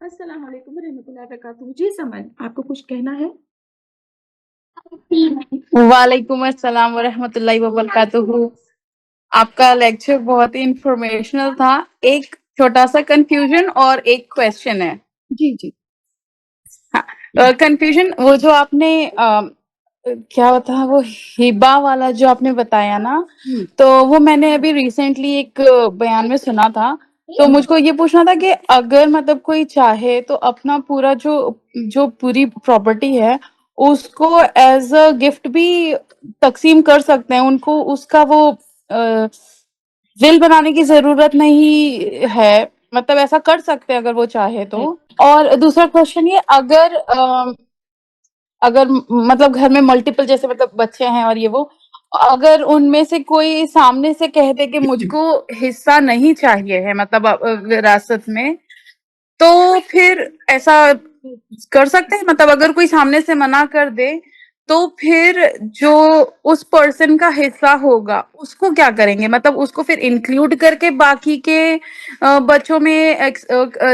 अस्सलाम वालेकुम रहमतुल्लाहि वबरकातुहू। जी समन, आपको कुछ कहना है? वालेकुम अस्सलाम वरहमतुल्लाहि वबरकातुहू। आपका लेक्चर बहुत ही इंफॉर्मेशनल था। एक छोटा सा कंफ्यूजन और एक क्वेश्चन है। जी, जी। कंफ्यूजन वो जो आपने क्या था वो हिबा वाला जो आपने बताया ना, हुँ, तो वो मैंने अभी रिसेंटली एक बयान में सुना था। तो हुँ, मुझको ये पूछना था कि अगर मतलब कोई चाहे तो अपना पूरा जो जो पूरी प्रॉपर्टी है उसको एज अ गिफ्ट भी तकसीम कर सकते हैं। उनको उसका वो विल बनाने की जरूरत नहीं है, मतलब ऐसा कर सकते हैं अगर वो चाहे तो। राइट। और दूसरा क्वेश्चन ये अगर मतलब घर में मल्टीपल जैसे मतलब बच्चे हैं और ये वो, अगर उनमें से कोई सामने से कह दे कि मुझको हिस्सा नहीं चाहिए है मतलब विरासत में, तो फिर ऐसा कर सकते हैं? मतलब अगर कोई सामने से मना कर दे तो फिर जो उस पर्सन का हिस्सा होगा उसको क्या करेंगे? मतलब उसको फिर इंक्लूड करके बाकी के बच्चों में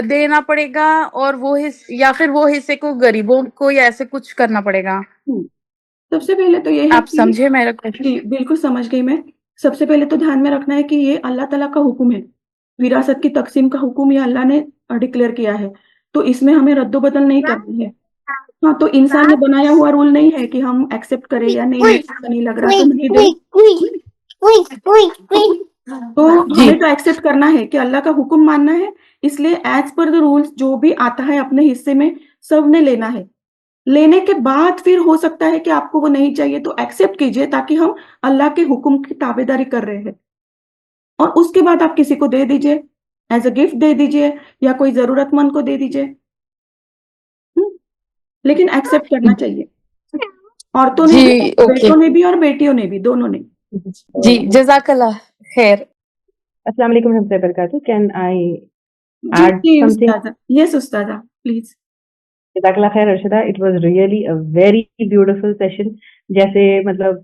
देना पड़ेगा और वो या फिर वो हिस्से को गरीबों को या ऐसे कुछ करना पड़ेगा? हुँ, सबसे पहले तो ये है आप कि समझे मेरा जी, क्वेश्चन? बिल्कुल समझ गई मैं। सबसे पहले तो ध्यान में रखना है कि ये अल्लाह ताला का हुक्म है। विरासत की तक़सीम का हुक्म ये अल्लाह ने डिक्लेयर किया है, तो इसमें हमें रद्दो-बदल नहीं करनी है। हाँ, तो इंसान ने बनाया हुआ रूल नहीं है कि हम एक्सेप्ट करें या नहीं, मेरे को अच्छा नहीं लग रहा तो नहीं दें। तो जी। हमें तो एक्सेप्ट करना है कि अल्लाह का हुक्म मानना है, इसलिए एज़ पर द रूल्स जो भी आता है अपने हिस्से में सबने लेना है। लेने के बाद फिर हो सकता है कि आपको वो नहीं चाहिए तो एक्सेप्ट कीजिए ताकि हम अल्लाह के हुक्म की ताबेदारी कर रहे हैं। और उसके बाद आप किसी को दे दीजिए, एज़ अ गिफ्ट दे दीजिए या कोई ज़रूरतमंद को दे दीजिए। हुँ, लेकिन एक्सेप्ट करना चाहिए। औरतों ने जी। भी, ओके। बेटों ने भी और बेटियों ने भी, दोनों ने। जी, जज़ाकल्लाह खैर। Assalamu alaikum warahmatullahi wabarakatuh. Can I जी, add जी something? उस्ताज़ा। येस उस्ताज़ा, please. Jazakallah khair, Arshada. It was really a very beautiful session. जैसे मतलब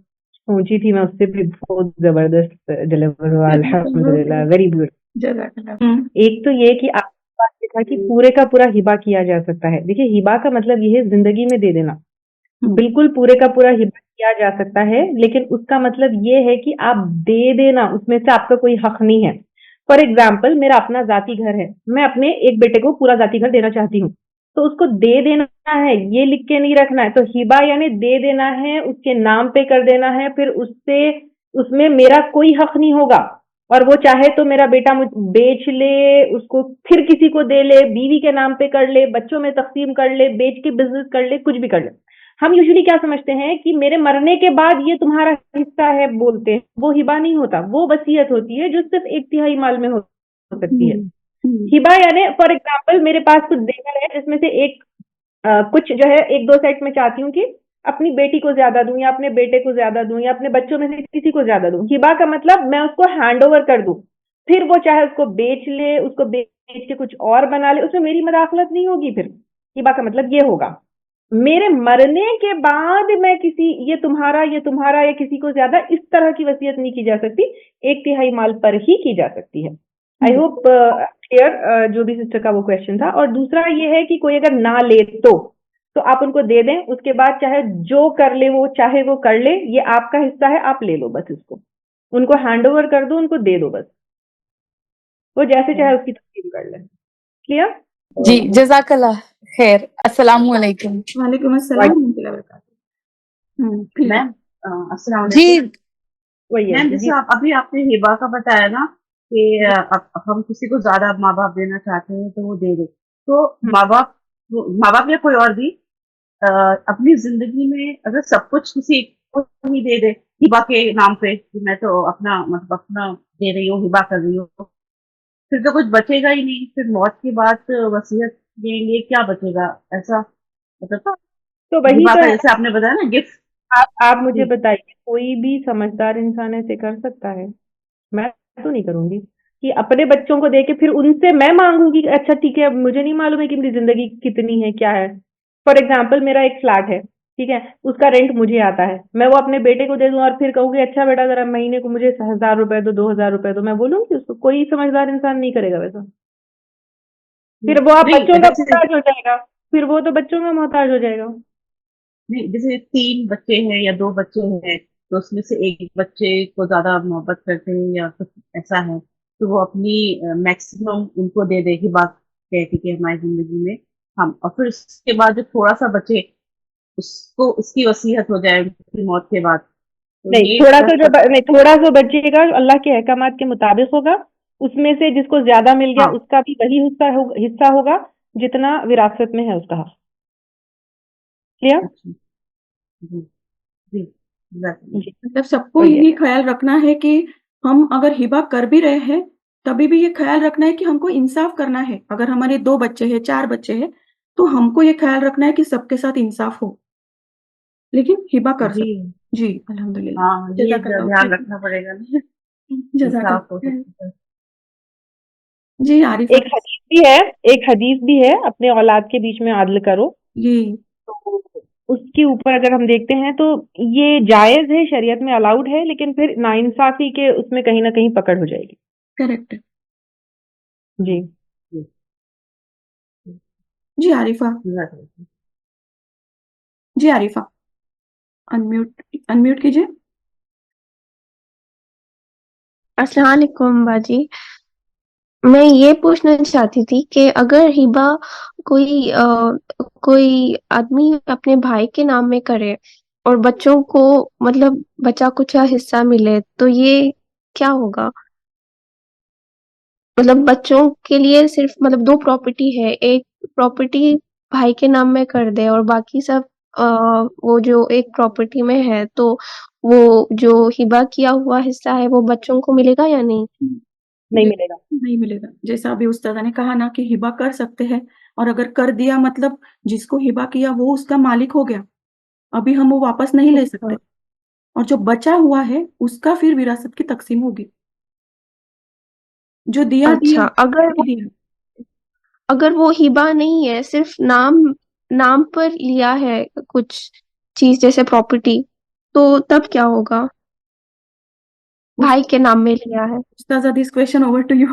सोची थी मैं उससे भी बहुत जबरदस्त डिलीवर हुआ अल्हम्दुलिल्लाह वेरी ब्यूटीफुल। जज़ाकल्लाह। हुँ, एक तो ये कि आपके पास ये था कि पूरे का पूरा हिबा किया जा सकता है। देखिए हिबा का मतलब ये है जिंदगी में दे देना। हुँ, बिल्कुल पूरे का पूरा हिबा किया जा सकता है, लेकिन उसका मतलब ये है कि आप दे देना, उसमें से आपका कोई हक नहीं है। फॉर एग्जाम्पल मेरा अपना जाती घर है, मैं अपने एक बेटे को पूरा जाती घर देना चाहती हूँ, तो उसको दे देना है, ये लिख के नहीं रखना है। तो हिबा यानी दे देना है, उसके नाम पे कर देना है, फिर उससे उसमें मेरा कोई हक नहीं होगा। और वो चाहे तो मेरा बेटा मुझ बेच ले, उसको फिर किसी को दे ले, बीवी के नाम पे कर ले, बच्चों में तकसीम कर ले, बेच के बिजनेस कर ले, कुछ भी कर ले। हम यूजुअली क्या समझते हैं कि मेरे मरने के बाद ये तुम्हारा हिस्सा है बोलते हैं, वो हिबा नहीं होता, वो वसीयत होती है जो सिर्फ एक तिहाई माल में हो सकती है। हुँ, हुँ, हिबा यानी फॉर एग्जाम्पल मेरे पास कुछ देकर है जिसमें से एक कुछ जो है एक दो सेट में चाहती हूँ कि अपनी बेटी को ज्यादा दूं या अपने बेटे को ज्यादा दूं या अपने बच्चों में से किसी को ज्यादा दूं। हिबा का मतलब मैं उसको हैंड ओवर कर दूं, फिर वो चाहे उसको बेच ले, उसको बेच के कुछ और बना ले, उसमें मेरी मदाखलत नहीं होगी। फिर हिबा का मतलब ये होगा मेरे मरने के बाद मैं किसी ये तुम्हारा या किसी को ज्यादा इस तरह की वसीयत नहीं की जा सकती, एक तिहाई माल पर ही की जा सकती है। आई हुँ, होप क्लियर जो भी सिस्टर का वो क्वेश्चन था। और दूसरा ये है कि कोई अगर ना ले तो आप उनको दे दें, उसके बाद चाहे जो कर ले वो, चाहे वो कर ले, ये आपका हिस्सा है, आप ले लो बस इसको, उनको हैंड ओवर कर दो, उनको दे दो बस, वो जैसे चाहे उसकी तकसीम कर ले। क्लियर? जी, जज़ाकल्लाह खैर। अस्सलामु अलैकुम। वालेकुम अस्सलाम व रहमतुल्लाहि व बरकातहू। हुँ, क्लियर। मैम अस्सलाम जी। वालेकुम। वही है मैम जी। जैसे आप अभी आपने हिबा का बताया ना कि अब हम किसी को ज्यादा माँ बाप देना चाहते हैं तो वो दे दे। तो हम्म, माँ बाप या कोई और भी अ, अपनी जिंदगी में अगर सब कुछ किसी को ही दे दे हिबा के नाम पे कि मैं तो अपना मतलब अपना दे रही हूँ, हिबा कर रही हूँ, फिर तो कुछ बचेगा ही नहीं। फिर मौत के बाद वसीयत देंगे, क्या बचेगा ऐसा? मतलब तो वही हिबा तो का है। जैसे आपने बताया ना गिफ्ट। आप मुझे जी। बताइए, कोई भी समझदार इंसान ऐसे कर सकता है? मैं तो नहीं करूंगी कि अपने बच्चों को देके फिर उनसे मैं मांगूंगी कि अच्छा ठीक है, अब मुझे नहीं मालूम है कि मेरी जिंदगी कितनी है क्या है। फॉर एग्जाम्पल मेरा एक फ्लैट है, ठीक है, उसका रेंट मुझे आता है, मैं वो अपने बेटे को दे दूं और फिर कहूंगी अच्छा बेटा जरा महीने को मुझे 1,000 रुपए दो, 2,000 रुपए दो, मैं बोलूंगी उसको? कोई समझदार इंसान नहीं करेगा वैसा। फिर वो आप नहीं बच्चों का जैसे मोहताज हो जाएगा, फिर वो तो बच्चों का मोहताज हो जाएगा। नहीं, जैसे 3 बच्चे हैं या 2 बच्चे हैं, तो उसमें से एक बच्चे को ज्यादा मोहब्बत करते हैं या कुछ ऐसा है, तो वो अपनी मैक्सिमम उनको दे दे कि बात कह के कि हमारी जिंदगी में हम, और फिर उसके बाद जो थोड़ा सा बचे उसको उसकी वसीयत हो जाए उसकी मौत के बाद, तो नहीं, ये थोड़ा कर सा जो सकते। नहीं, थोड़ा सा बचेगा अल्लाह के अहकामात के मुताबिक होगा, उसमें से जिसको ज्यादा मिल गया हाँ। उसका भी वही हिस्सा होगा जितना विरासत में है उसका हक। क्लियर? अच्छा। जी। जी exactly। जी, मतलब सबको वही है। यही ख्याल रखना है कि हम अगर हिबा कर भी रहे हैं, तभी भी ये ख्याल रखना है कि हमको इंसाफ करना है। अगर हमारे 2 बच्चे हैं, 4 बच्चे हैं, तो हमको ये ख्याल रखना है कि सबके साथ इंसाफ हो, लेकिन हिबा कर जी। सकते। जी, अल्हम्दुलिल्लाह। हाँ, ये जज़ाकल्लाह ध्यान खैर। रखना पड़ेगा ना। इंसाफ हो जज़ाकल्लाह खैर। सकता है। जी, आरिफ़ा। एक हदीस भी है, एक हदीस भी है, अपने औलाद के बीच में आदल करो। जी, तो उसके ऊपर अगर हम देखते हैं तो ये जायज है, शरीयत में अलाउड है, लेकिन फिर नाइंसाफी के उसमें कहीं ना कहीं पकड़ हो जाएगी। करेक्ट है। जी। जी। जी, आरिफ़ा। Exactly। जी, आरिफ़ा। अनम्यूट अनम्यूट कीजिए। अस्सलाम वालेकुम बाजी। मैं ये पूछना चाहती थी कि अगर हिबा कोई आदमी अपने भाई के नाम में करे और बच्चों को मतलब बचा कुचा हिस्सा मिले तो ये क्या होगा? मतलब बच्चों के लिए सिर्फ मतलब 2 प्रॉपर्टी है, एक प्रॉपर्टी भाई के नाम में कर दे और बाकी सब वो जो एक प्रॉपर्टी में है तो वो जो हिबा किया हुआ हिस्सा है वो बच्चों को मिलेगा या नहीं? नहीं बिल्कुल मिलेगा। नहीं मिलेगा। जैसा अभी उस्तादा ने कहा ना कि हिबा कर सकते हैं, और अगर कर दिया मतलब जिसको हिबा किया वो उसका मालिक हो गया। अभी हम वो वापस नहीं ले अच्छा, सकते, और जो बचा हुआ है उसका फिर विरासत की तक़सीम होगी। जो दिया, दिया, अच्छा नहीं दिया। अगर वो हिबा नहीं है, सिर्फ नाम नाम पर लिया है कुछ चीज जैसे प्रॉपर्टी, तो तब क्या होगा? उस भाई के नाम में लिया है। उस्ताज़ा, this question over to you.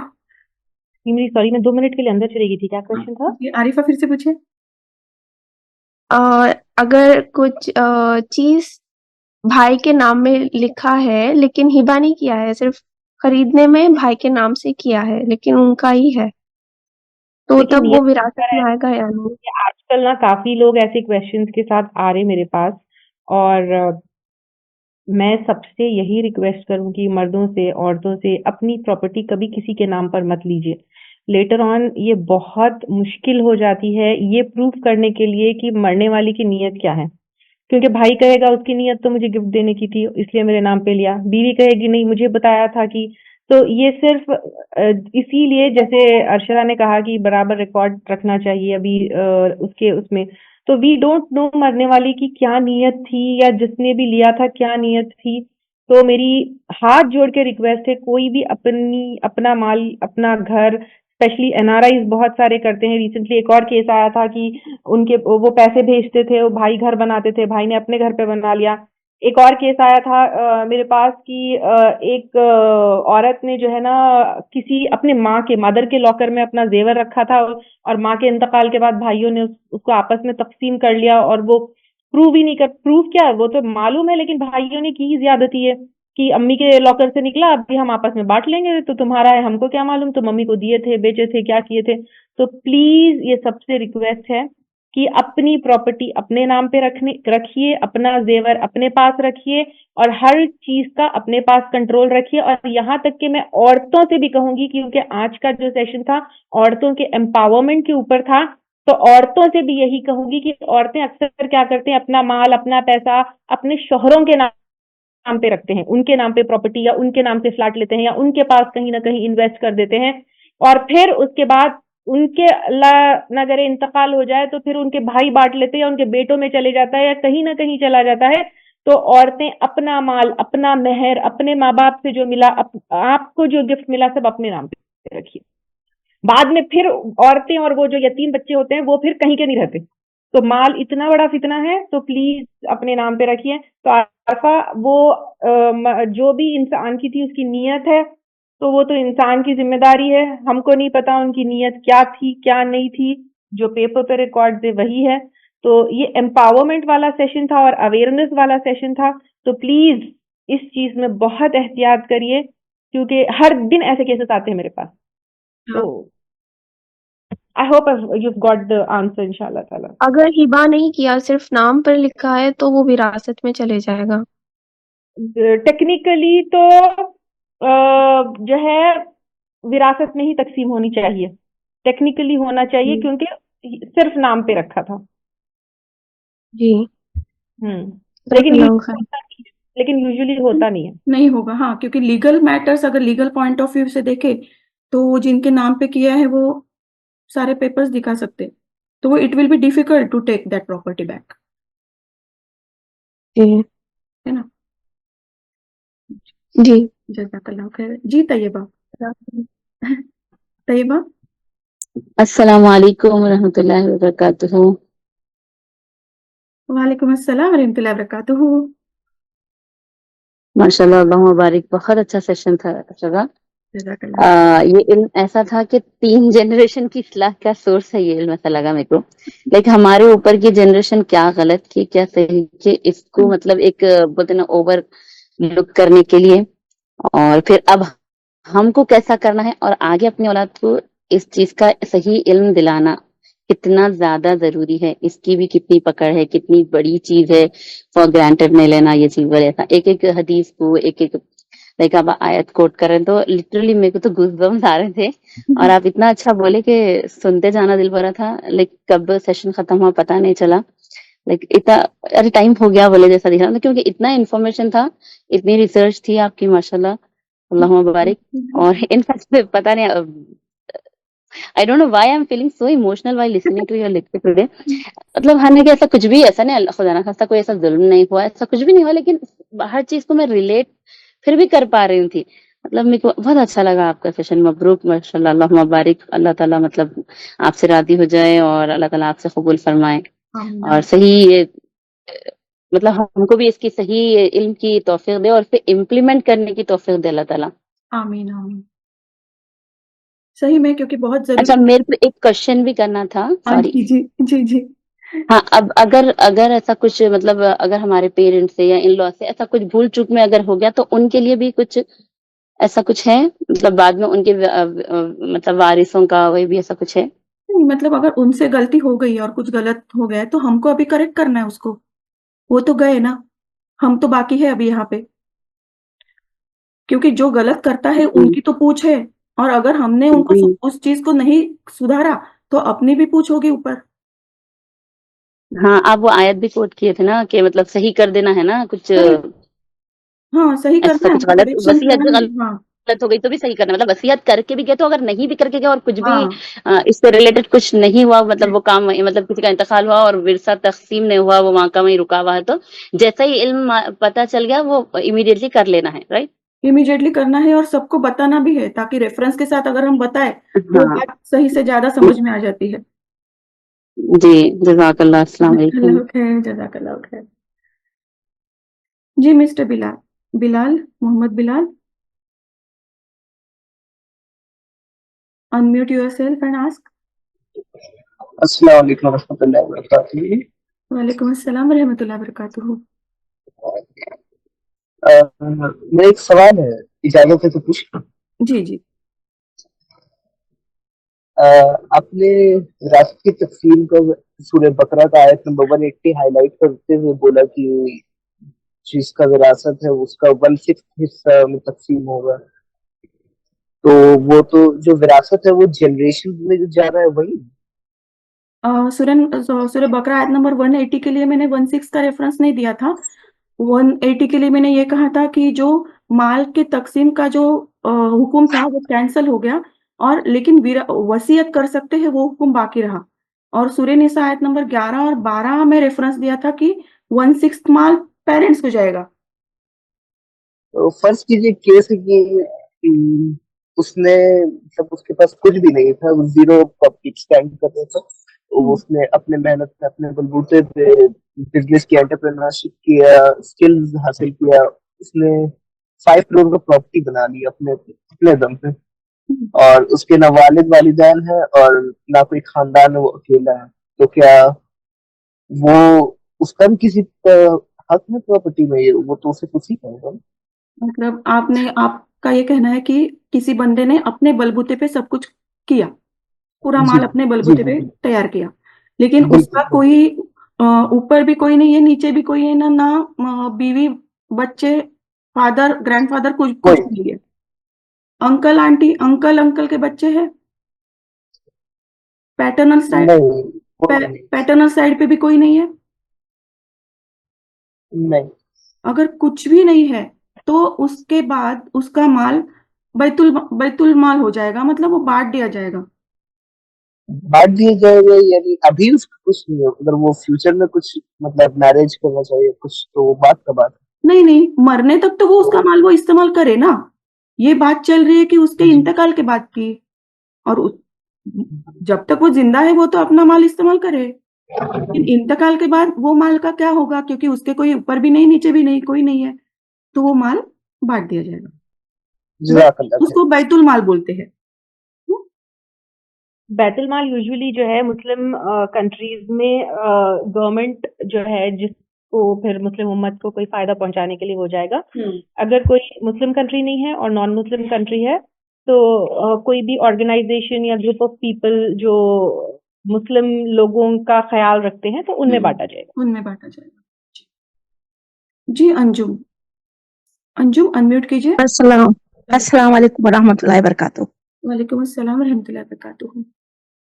मेरी सॉरी, मैं 2 मिनट के लिए अंदर चली गई थी, क्या हाँ, क्वेश्चन था? जी, आरिफ़ा फिर से पूछिए। अगर कुछ चीज भाई के नाम में लिखा है लेकिन हिबा नहीं किया है, सिर्फ खरीदने में भाई के नाम से किया है लेकिन उनका ही है, तो देखिए, तब नियत वो विरासत है में आएगा या नहीं? कि आजकल ना काफी लोग ऐसे क्वेश्चंस के साथ आ रहे मेरे पास, और मैं सबसे यही रिक्वेस्ट करूंगी, मर्दों से औरतों से, अपनी प्रॉपर्टी कभी किसी के नाम पर मत लीजिए। लेटर ऑन ये बहुत मुश्किल हो जाती है ये प्रूफ करने के लिए कि मरने वाली की नीयत क्या है, क्योंकि भाई कहेगा उसकी नीयत तो मुझे गिफ्ट देने की थी इसलिए मेरे नाम पे लिया, बीवी कहेगी नहीं मुझे बताया था कि, तो ये सिर्फ इसीलिए जैसे अर्शदा ने कहा कि बराबर रिकॉर्ड रखना चाहिए अभी उसके उसमें, तो वी डोंट नो मरने वाली की क्या नीयत थी या जिसने भी लिया था क्या नीयत थी। तो मेरी हाथ जोड़ के रिक्वेस्ट है, कोई भी अपना माल, अपना घर, स्पेशली एनआरआईज बहुत सारे करते हैं। रिसेंटली एक और केस आया था कि उनके वो पैसे भेजते थे, वो भाई घर बनाते थे, भाई ने अपने घर पे बना लिया। एक और केस आया था मेरे पास कि एक औरत ने जो है ना किसी अपने माँ के मदर के लॉकर में अपना जेवर रखा था, और माँ के इंतकाल के बाद भाइयों ने उसको आपस में तकसीम कर लिया, और वो प्रूव ही नहीं कर, प्रूव क्या, वो तो मालूम है लेकिन भाइयों ने की ही ज्यादती है कि अम्मी के लॉकर से निकला, अभी हम आपस में बांट लेंगे, तो तुम्हारा है हमको क्या मालूम, तो मम्मी को दिए थे, बेचे थे, क्या किए थे। तो प्लीज ये सबसे रिक्वेस्ट है कि अपनी प्रॉपर्टी अपने नाम पे रखिए, अपना जेवर अपने पास रखिए, और हर चीज का अपने पास कंट्रोल रखिए। और यहाँ तक कि मैं औरतों से भी कहूंगी, क्योंकि आज का जो सेशन था औरतों के एम्पावरमेंट के ऊपर था, तो औरतों से भी यही कहूंगी कि औरतें अक्सर क्या करते हैं, अपना माल अपना पैसा अपने शोहरों के नाम पे रखते हैं, उनके नाम पे प्रॉपर्टी या उनके नाम पे फ्लैट लेते हैं या उनके पास कहीं ना कहीं इन्वेस्ट कर देते हैं, और फिर उसके बाद उनके अल्लाह न करे इंतकाल हो जाए तो फिर उनके भाई बांट लेते हैं या उनके बेटों में चले जाता है या कहीं ना कहीं चला जाता है। तो औरतें अपना माल, अपना मेहर, अपने माँ बाप से जो मिला, आपको जो गिफ्ट मिला, सब अपने नाम पे रखिए। बाद में फिर औरतें और वो जो यतीम बच्चे होते हैं वो फिर कहीं के नहीं रहते। तो माल इतना बड़ा फितना है, तो प्लीज अपने नाम पे रखिए। तो आरफा, वो जो भी इंसान की थी उसकी नीयत है, तो वो तो इंसान की जिम्मेदारी है, हमको नहीं पता उनकी नीयत क्या थी क्या नहीं थी, जो पेपर पे रिकॉर्ड थे वही है। तो ये एम्पावरमेंट वाला सेशन था और अवेयरनेस वाला सेशन था, तो प्लीज इस चीज में बहुत एहतियात करिए, क्योंकि हर दिन ऐसे केसेस आते हैं मेरे पास। तो हाँ, I hope you got the answer इंशाल्लाह ताला। अगर हिबा नहीं किया, सिर्फ नाम पर लिखा है, तो वो विरासत में चले जाएगा। टेक्निकली तो जो है विरासत में ही तकसीम होनी चाहिए, टेक्निकली होना चाहिए, जी, क्योंकि सिर्फ नाम पे रखा था। जी, लेकिन जज़ाकल्लाहु यूजुअली खैर। होता नहीं है, लेकिन यूजुअली होता नहीं है। नहीं होगा, हाँ, क्योंकि लीगल मैटर्स अगर लीगल पॉइंट ऑफ व्यू से देखें, तो वो जिनके नाम पे किया है वो सारे पेपर्स दिखा सकते हैं। तो वो it will be difficult to take that property back, जी, है ना? जी। जज़ाकल्लाह खैर। जी, तैयबा। तैयबा? अस्सलाम वालेकुम रहमतुल्लाहि व बरकातुहू। वालेकुम अस्सलाम व रहमतुल्लाहि व बरकातुहू। माशाल्लाह, अल्लाह मुबारक, बहुत अच्छा सेशन था शगा। जज़ाकल्लाह खैर। ये इल्म ऐसा था कि 3 जनरेशन की इस्लाह का सोर्स है ये इल्म, ऐसा लगा मेरे को। लाइक हमारे ऊपर की जनरेशन क्या गलत की क्या सही की, इसको हुँ, मतलब एक बोलते ना ओवर लुक करने के लिए, और फिर अब हमको कैसा करना है और आगे अपनी औलाद को इस चीज का सही इल्म दिलाना कितना ज्यादा जरूरी है, इसकी भी कितनी पकड़ है, कितनी बड़ी चीज है। फॉर ग्रांटेड नहीं लेना ये चीज, वगैरह ऐसा एक एक हदीस को एक एक लाइक आप आयत कोट कर रहे हैं, तो लिटरली मेरे को तो गूज़बम्स आ रहे थे। और हुँ, आप इतना अच्छा बोले कि सुनते जाना दिल भरा था। लाइक कब सेशन खत्म हुआ पता नहीं चला। लाइक इतना अरे टाइम हो गया बोले जैसा दिख रहा था, क्योंकि इतना इन्फॉर्मेशन था, इतनी रिसर्च थी आपकी, माशाल्लाह, अल्लाह मुबारक। और इनफैक्ट पता नहीं, I don't know why I am feeling so emotional while listening to your lecture today. मतलब हमने कि ऐसा कुछ भी, ऐसा नहीं, अल्लाह खुदा ना खास्ता कोई ऐसा जुल्म नहीं हुआ, ऐसा कुछ भी नहीं हुआ, लेकिन हर चीज को मैं रिलेट फिर भी कर पा रही थी। मतलब मेरे को बहुत अच्छा लगा आपका सेशन, मबरूक माशाल्लाह, अल्लाह मुबारक, अल्लाह ताला मतलब आपसे राजी हो जाए और अल्लाह ताला आपसे कबूल फरमाए। आमीन, और आमीन, सही मतलब हमको भी इसकी सही इल्म की तौफीक दे और फिर इम्प्लीमेंट करने की तौफीक दे अल्लाह ताला। आमीन, आमीन। सही में क्योंकि बहुत अच्छा, ज़रूरी है। मेरे को एक क्वेश्चन भी करना था, हाँ सॉरी। जी, जी, जी, जी। हाँ, अब अगर अगर ऐसा कुछ मतलब अगर हमारे पेरेंट्स से या इन लॉ से ऐसा कुछ भूल चूक में अगर हो गया, तो उनके लिए भी कुछ ऐसा कुछ है, मतलब बाद में उनके मतलब वारिसों का वही भी ऐसा कुछ है? नहीं मतलब अगर उनसे गलती हो गई और कुछ गलत हो गया है, तो हमको अभी करेक्ट करना है उसको। वो तो गए ना, हम तो बाकी है अभी यहाँ पे। क्योंकि जो गलत करता है जी उनकी तो पूछ है और अगर हमने उनको जी। उस चीज़ को नहीं सुधारा, तो अपनी भी पूछ होगी ऊपर। हाँ, आप वो आयत भी कोट किए थे ना कि मतलब सही कर देना है ना कुछ, करेक्ट, हाँ, सही ऐसा करना है, कुछ गलत करेक्शन वसीयत कराएँगे। गलत हाँ, हो गई तो भी सही करना, मतलब वसीयत करके भी गए तो, अगर नहीं भी करके गए और कुछ भी हाँ, इससे रिलेटेड कुछ नहीं हुआ, मतलब वो काम मतलब किसी का इंतकाल हुआ और विरसा तकसीम नहीं हुआ, वो वहां का वहीं रुका हुआ है, तो जैसा ही इल्म पता चल गया वो इमीडिएटली कर लेना है, राइट? इमीडिएटली करना है और सबको बताना भी है ताकि रेफरेंस के साथ अगर हम बताएँ, तो वो हाँ बात सही से ज़्यादा समझ में आ जाती है। जी, जज़ाकल्लाह, अस्सलाम वालेकुम। जज़ाकल्लाह खैर, जज़ाकल्लाह खैर। जी, mister Bilal, Bilal, Mohammad Bilal, unmute yourself and ask. अस्सलाम वालेकुम रहमतुल्लाहि व बरकातुहू। वालेकुम अस्सलाम व रहमतुल्लाहि व बरकातुहू। मेरा एक सवाल है, इजाजत है तो पूछ। जी, जी। आपने विरासत की तकसीम को सूरह बकरा का आयत नंबर 180 हाईलाइट करते हुए बोला कि जिसका विरासत है उसका 1/6 हिस्सा में तकसीम होगा, तो वो तो जो विरासत है वो जनरेशन में जो जा रहा है वही। सूरह बकरा आयत नंबर 180 के लिए मैंने 16 का रेफरेंस नहीं दिया था। 180 के लिए मैंने ये कहा था कि जो माल के तक़सीम का जो हुक्म था वो कैंसल हो गया और लेकिन वसीयत कर सकते हैं वो हुक्म बाकी रहा। और सूरह निसा आयत नंबर 11 और 12 में रेफरेंस दिया था कि 1/6 माल पेरेंट्स को जाएगा। तो फर्ज कीजिए केस है कि उसने मतलब उसके पास कुछ भी नहीं था, वो जीरो प्रॉफिट स्टैंड कर रहा था, तो हुँ, उसने अपने मेहनत पे अपने बलबूते पे बिजनेस किया, एंटरप्रेन्योरशिप किया, स्किल्स हासिल किया, उसने 5 करोड़ का प्रॉपर्टी बना ली अपने अपने दम पे, और उसके ना वालिद वालिदैन है और ना कोई खानदान है, वो अकेला है। तो क्या वो उसका भी किसी हक में प्रॉपर्टी में, ये वो तो उसे कुछ ही कहेगा ना। मतलब आपका ये कहना है कि किसी बंदे ने अपने बलबूते पे सब कुछ किया, पूरा जी माल अपने जी बलबूते जी पे तैयार किया, लेकिन बिल्कुल उसका कोई ऊपर भी कोई नहीं है, नीचे भी कोई है ना, बीवी, बच्चे, फादर, ग्रैंडफादर, कुछ कोई कुछ नहीं है। अंकल आंटी, अंकल के बच्चे हैं, पैटर्नल साइड, नहीं, कोई नहीं, पैटर्नल साइड पे भी कोई नहीं है। नहीं अगर कुछ भी नहीं है तो उसके बाद उसका माल बैतुल माल हो जाएगा, मतलब वो बांट दिया जाएगा। बांट दिए जाएगा, यानी अभी उसका कुछ नहीं है। अगर वो फ्यूचर में कुछ मतलब मैरिज करना चाहिए कुछ, तो वो बात का बात नहीं नहीं, मरने तक तो वो है। उसका माल वो इस्तेमाल करे ना। ये बात चल रही है कि उसके जी इंतकाल के बाद की, और जब तक वो जिंदा है वो तो अपना माल इस्तेमाल करे, लेकिन इंतकाल के बाद वो माल का क्या होगा, क्योंकि उसके कोई ऊपर भी नहीं, नीचे भी नहीं, कोई नहीं है, तो वो माल बांट दिया जाएगा। जज़ाकल्लाह खैर। उसको बैतुल माल बोलते हैं। बैतुल माल यूजुअली जो है मुस्लिम कंट्रीज में गवर्नमेंट जो है जिसको फिर मुस्लिम उम्मत को कोई फायदा पहुंचाने के लिए हो जाएगा। अगर कोई मुस्लिम कंट्री नहीं है और नॉन मुस्लिम कंट्री है तो कोई भी ऑर्गेनाइजेशन या ग्रुप ऑफ पीपल जो मुस्लिम लोगों का ख्याल रखते हैं तो उनमें बांटा जाएगा। उनमें बांटा जाएगा। जी अंजुम, अंजुम अनम्यूट कीजिए। अस्सलाम अस्सलाम वालेकुम वरहमतुल्लाहि वबरकातुहू। वालेकुम अस्सलाम रहमतुल्लाहि वबरकातुहू।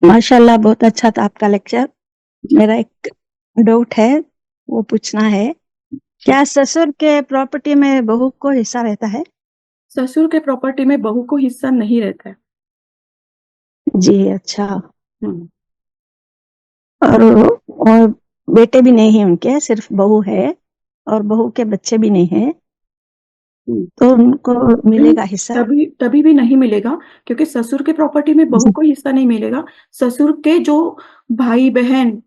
माशाल्लाह बहुत अच्छा था आपका लेक्चर। मेरा एक डाउट है, वो पूछना है, क्या ससुर के प्रॉपर्टी में बहू को हिस्सा रहता है? ससुर के प्रॉपर्टी में बहू को हिस्सा नहीं रहता है। जी अच्छा। हम्म, और बेटे भी नहीं है उनके, सिर्फ बहू है और बहू के बच्चे भी नहीं है, हम्म। तो उनको मिलेगा हिस्सा? तभी तभी भी नहीं मिलेगा, क्योंकि ससुर के प्रॉपर्टी में बहू जी को हिस्सा नहीं मिलेगा। ससुर के जो भाई बहन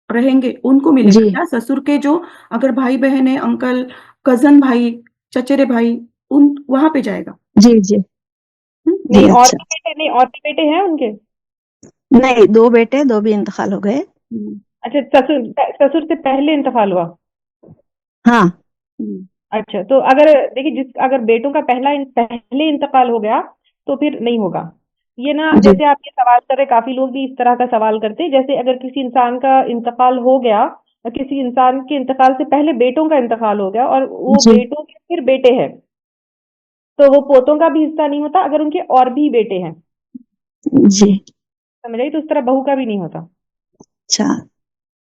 रहेंगे उनको मिलेगा। जी क्या ससुर के जो अगर भाई बहन है, अंकल, कजन भाई, चचेरे भाई, उन वहां पे जाएगा। जी जी जी नहीं और अच्छा। भी बेटे नहीं और भी बेटे हैं उनके? नहीं, 2 बेटे, 2 भी इंतकाल हो गए। हम्म, अच्छा, ससुर से पहले इंतकाल हुआ। हाँ हम्म, अच्छा, तो अगर देखिए अगर बेटों का पहले इंतकाल हो गया तो फिर नहीं होगा। ये ना जी जैसे आप ये सवाल कर रहे, काफी लोग भी इस तरह का सवाल करते हैं, जैसे अगर किसी इंसान का इंतकाल हो गया, किसी इंसान के इंतकाल से पहले बेटों का इंतकाल हो गया और वो जी बेटों के फिर बेटे हैं, तो वो पोतों का भी हिस्सा नहीं होता अगर उनके और भी बेटे हैं। जी समझ आई? तो उस तरह बहू का भी नहीं होता। अच्छा,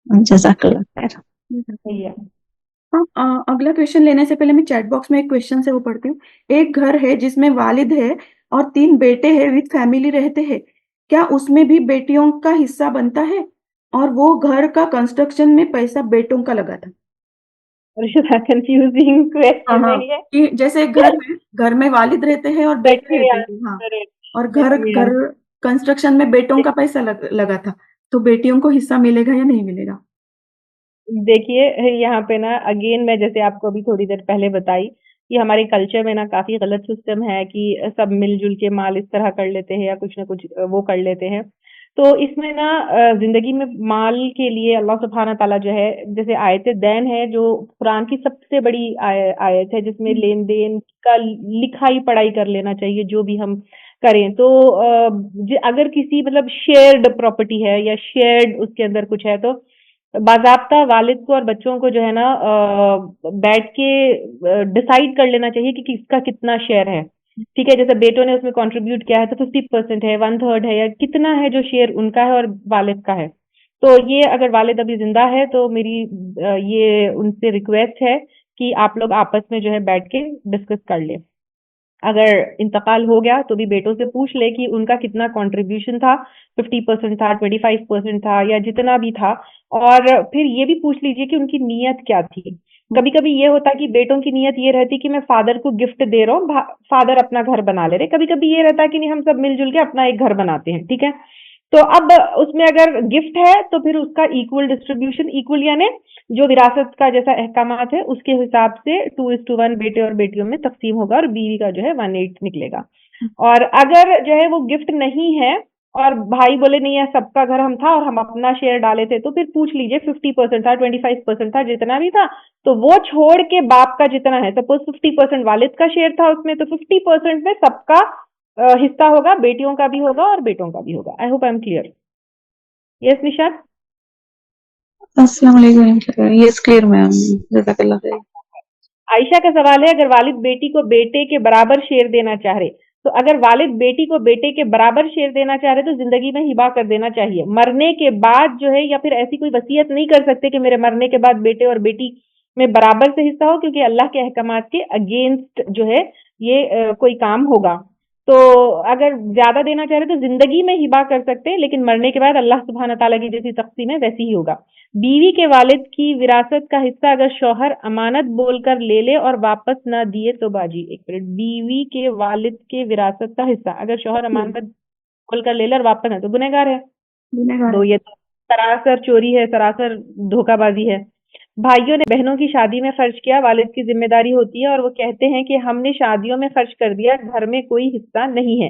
जज़ाकल्लाह खैर। सही है। हाँ, अगला क्वेश्चन लेने से पहले मैं चैट बॉक्स में एक क्वेश्चन से वो पढ़ती हूँ। एक घर है जिसमें वालिद है और 3 बेटे हैं, विद फैमिली रहते हैं, क्या उसमें भी बेटियों का हिस्सा बनता है? और वो घर का कंस्ट्रक्शन में पैसा बेटों का लगा था। कंफ्यूजिंग हाँ क्वेश्चन है हाँ, ये। कि जैसे एक घर है, घर में वालिद रहते हैं और लेट बेटे मी रहते हैं, हाँ, आंसर इट। और लेट घर मी घर कंस्ट्रक्शन में बेटों का पैसा लगा था, तो बेटियों को हिस्सा मिलेगा या नहीं मिलेगा? देखिए, यहाँ पे ना अगेन मैं जैसे आपको अभी थोड़ी देर पहले बताई कि हमारे कल्चर में ना काफी गलत सिस्टम है कि सब मिलजुल के माल इस तरह कर लेते हैं या कुछ ना कुछ वो कर लेते हैं। तो इसमें ना जिंदगी में माल के लिए अल्लाह सुब्हाना ताला जो है, जैसे आयत दैन है जो कुरान की सबसे बड़ी आयत है, जिसमें लेन देन का लिखाई पढ़ाई कर लेना चाहिए जो भी हम करें। तो अगर किसी मतलब शेयर्ड प्रॉपर्टी है या शेयर्ड उसके अंदर कुछ है तो बाज़ाब्ता वालिद को और बच्चों को जो है ना बैठ के डिसाइड कर लेना चाहिए कि किसका कितना शेयर है। ठीक है, जैसे बेटों ने उसमें कंट्रीब्यूट किया है तो 50% है, 1/3 है, या कितना है जो शेयर उनका है और वालिद का है। तो ये अगर वालिद अभी जिंदा है तो मेरी ये उनसे रिक्वेस्ट है कि आप लोग आपस में जो है बैठ के डिस्कस कर ले। अगर इंतकाल हो गया तो भी बेटों से पूछ ले कि उनका कितना कंट्रीब्यूशन था, 50% था, 25% था, या जितना भी था। और फिर ये भी पूछ लीजिए कि उनकी नीयत क्या थी। कभी कभी ये होता कि बेटों की नीयत ये रहती कि मैं फादर को गिफ्ट दे रहा हूँ, फादर अपना घर बना ले रहे। कभी कभी ये रहता कि नहीं, हम सब मिलजुल के अपना एक घर बनाते हैं। ठीक है, तो अब उसमें अगर गिफ्ट है तो फिर उसका इक्वल डिस्ट्रीब्यूशन, इक्वल यानी जो विरासत का जैसा अहकामात है उसके हिसाब से 2:1 बेटे और बेटियों में तकसीम होगा और बीवी का जो है 1/8 निकलेगा। और अगर जो है वो गिफ्ट नहीं है और भाई बोले नहीं है सबका घर हम था और हम अपना शेयर डाले थे, तो फिर पूछ लीजिए 50% था, 25% था, जितना भी था, तो वो छोड़ के बाप का जितना है, सपोज 50% वालिद का शेयर था उसमें, तो 50% में सबका हिस्सा होगा, बेटियों का भी होगा और बेटों का भी होगा। I hope I am clear. Yes Nishad. अस्सलाम वालेकुम। यस क्लियर मैम, जज़ाकल्लाह खैर। आयशा का सवाल है, अगर वालिद बेटी को बेटे के बराबर शेयर देना चाह रहे, तो अगर वालिद बेटी को बेटे के बराबर शेयर देना चाह रहे तो जिंदगी में हिबा कर देना चाहिए। मरने के बाद जो है, या फिर ऐसी कोई वसीयत नहीं कर सकते कि मेरे मरने के बाद बेटे और बेटी में बराबर से हिस्सा हो, क्योंकि अल्लाह के अहकामात के अगेंस्ट जो है ये कोई काम होगा। तो अगर ज्यादा देना चाह रहे तो जिंदगी में हिबा कर सकते हैं, लेकिन मरने के बाद अल्लाह सुब्हान ताला की जैसी तक़सीम है वैसी ही होगा। बीवी के वालिद की विरासत का हिस्सा अगर शौहर अमानत बोलकर ले ले और वापस ना दिए तो बाजी। एक मिनट, बीवी के वालिद के विरासत का हिस्सा अगर शौहर अमानत बोलकर ले ले और वापस ना, तो गुनहगार है। गुनहगार तो है। ये तो सरासर चोरी है, सरासर धोखाबाजी है। भाइयों ने बहनों की शादी में खर्च किया, वालिद की जिम्मेदारी होती है और वो कहते हैं कि हमने शादियों में खर्च कर दिया, घर में कोई हिस्सा नहीं है,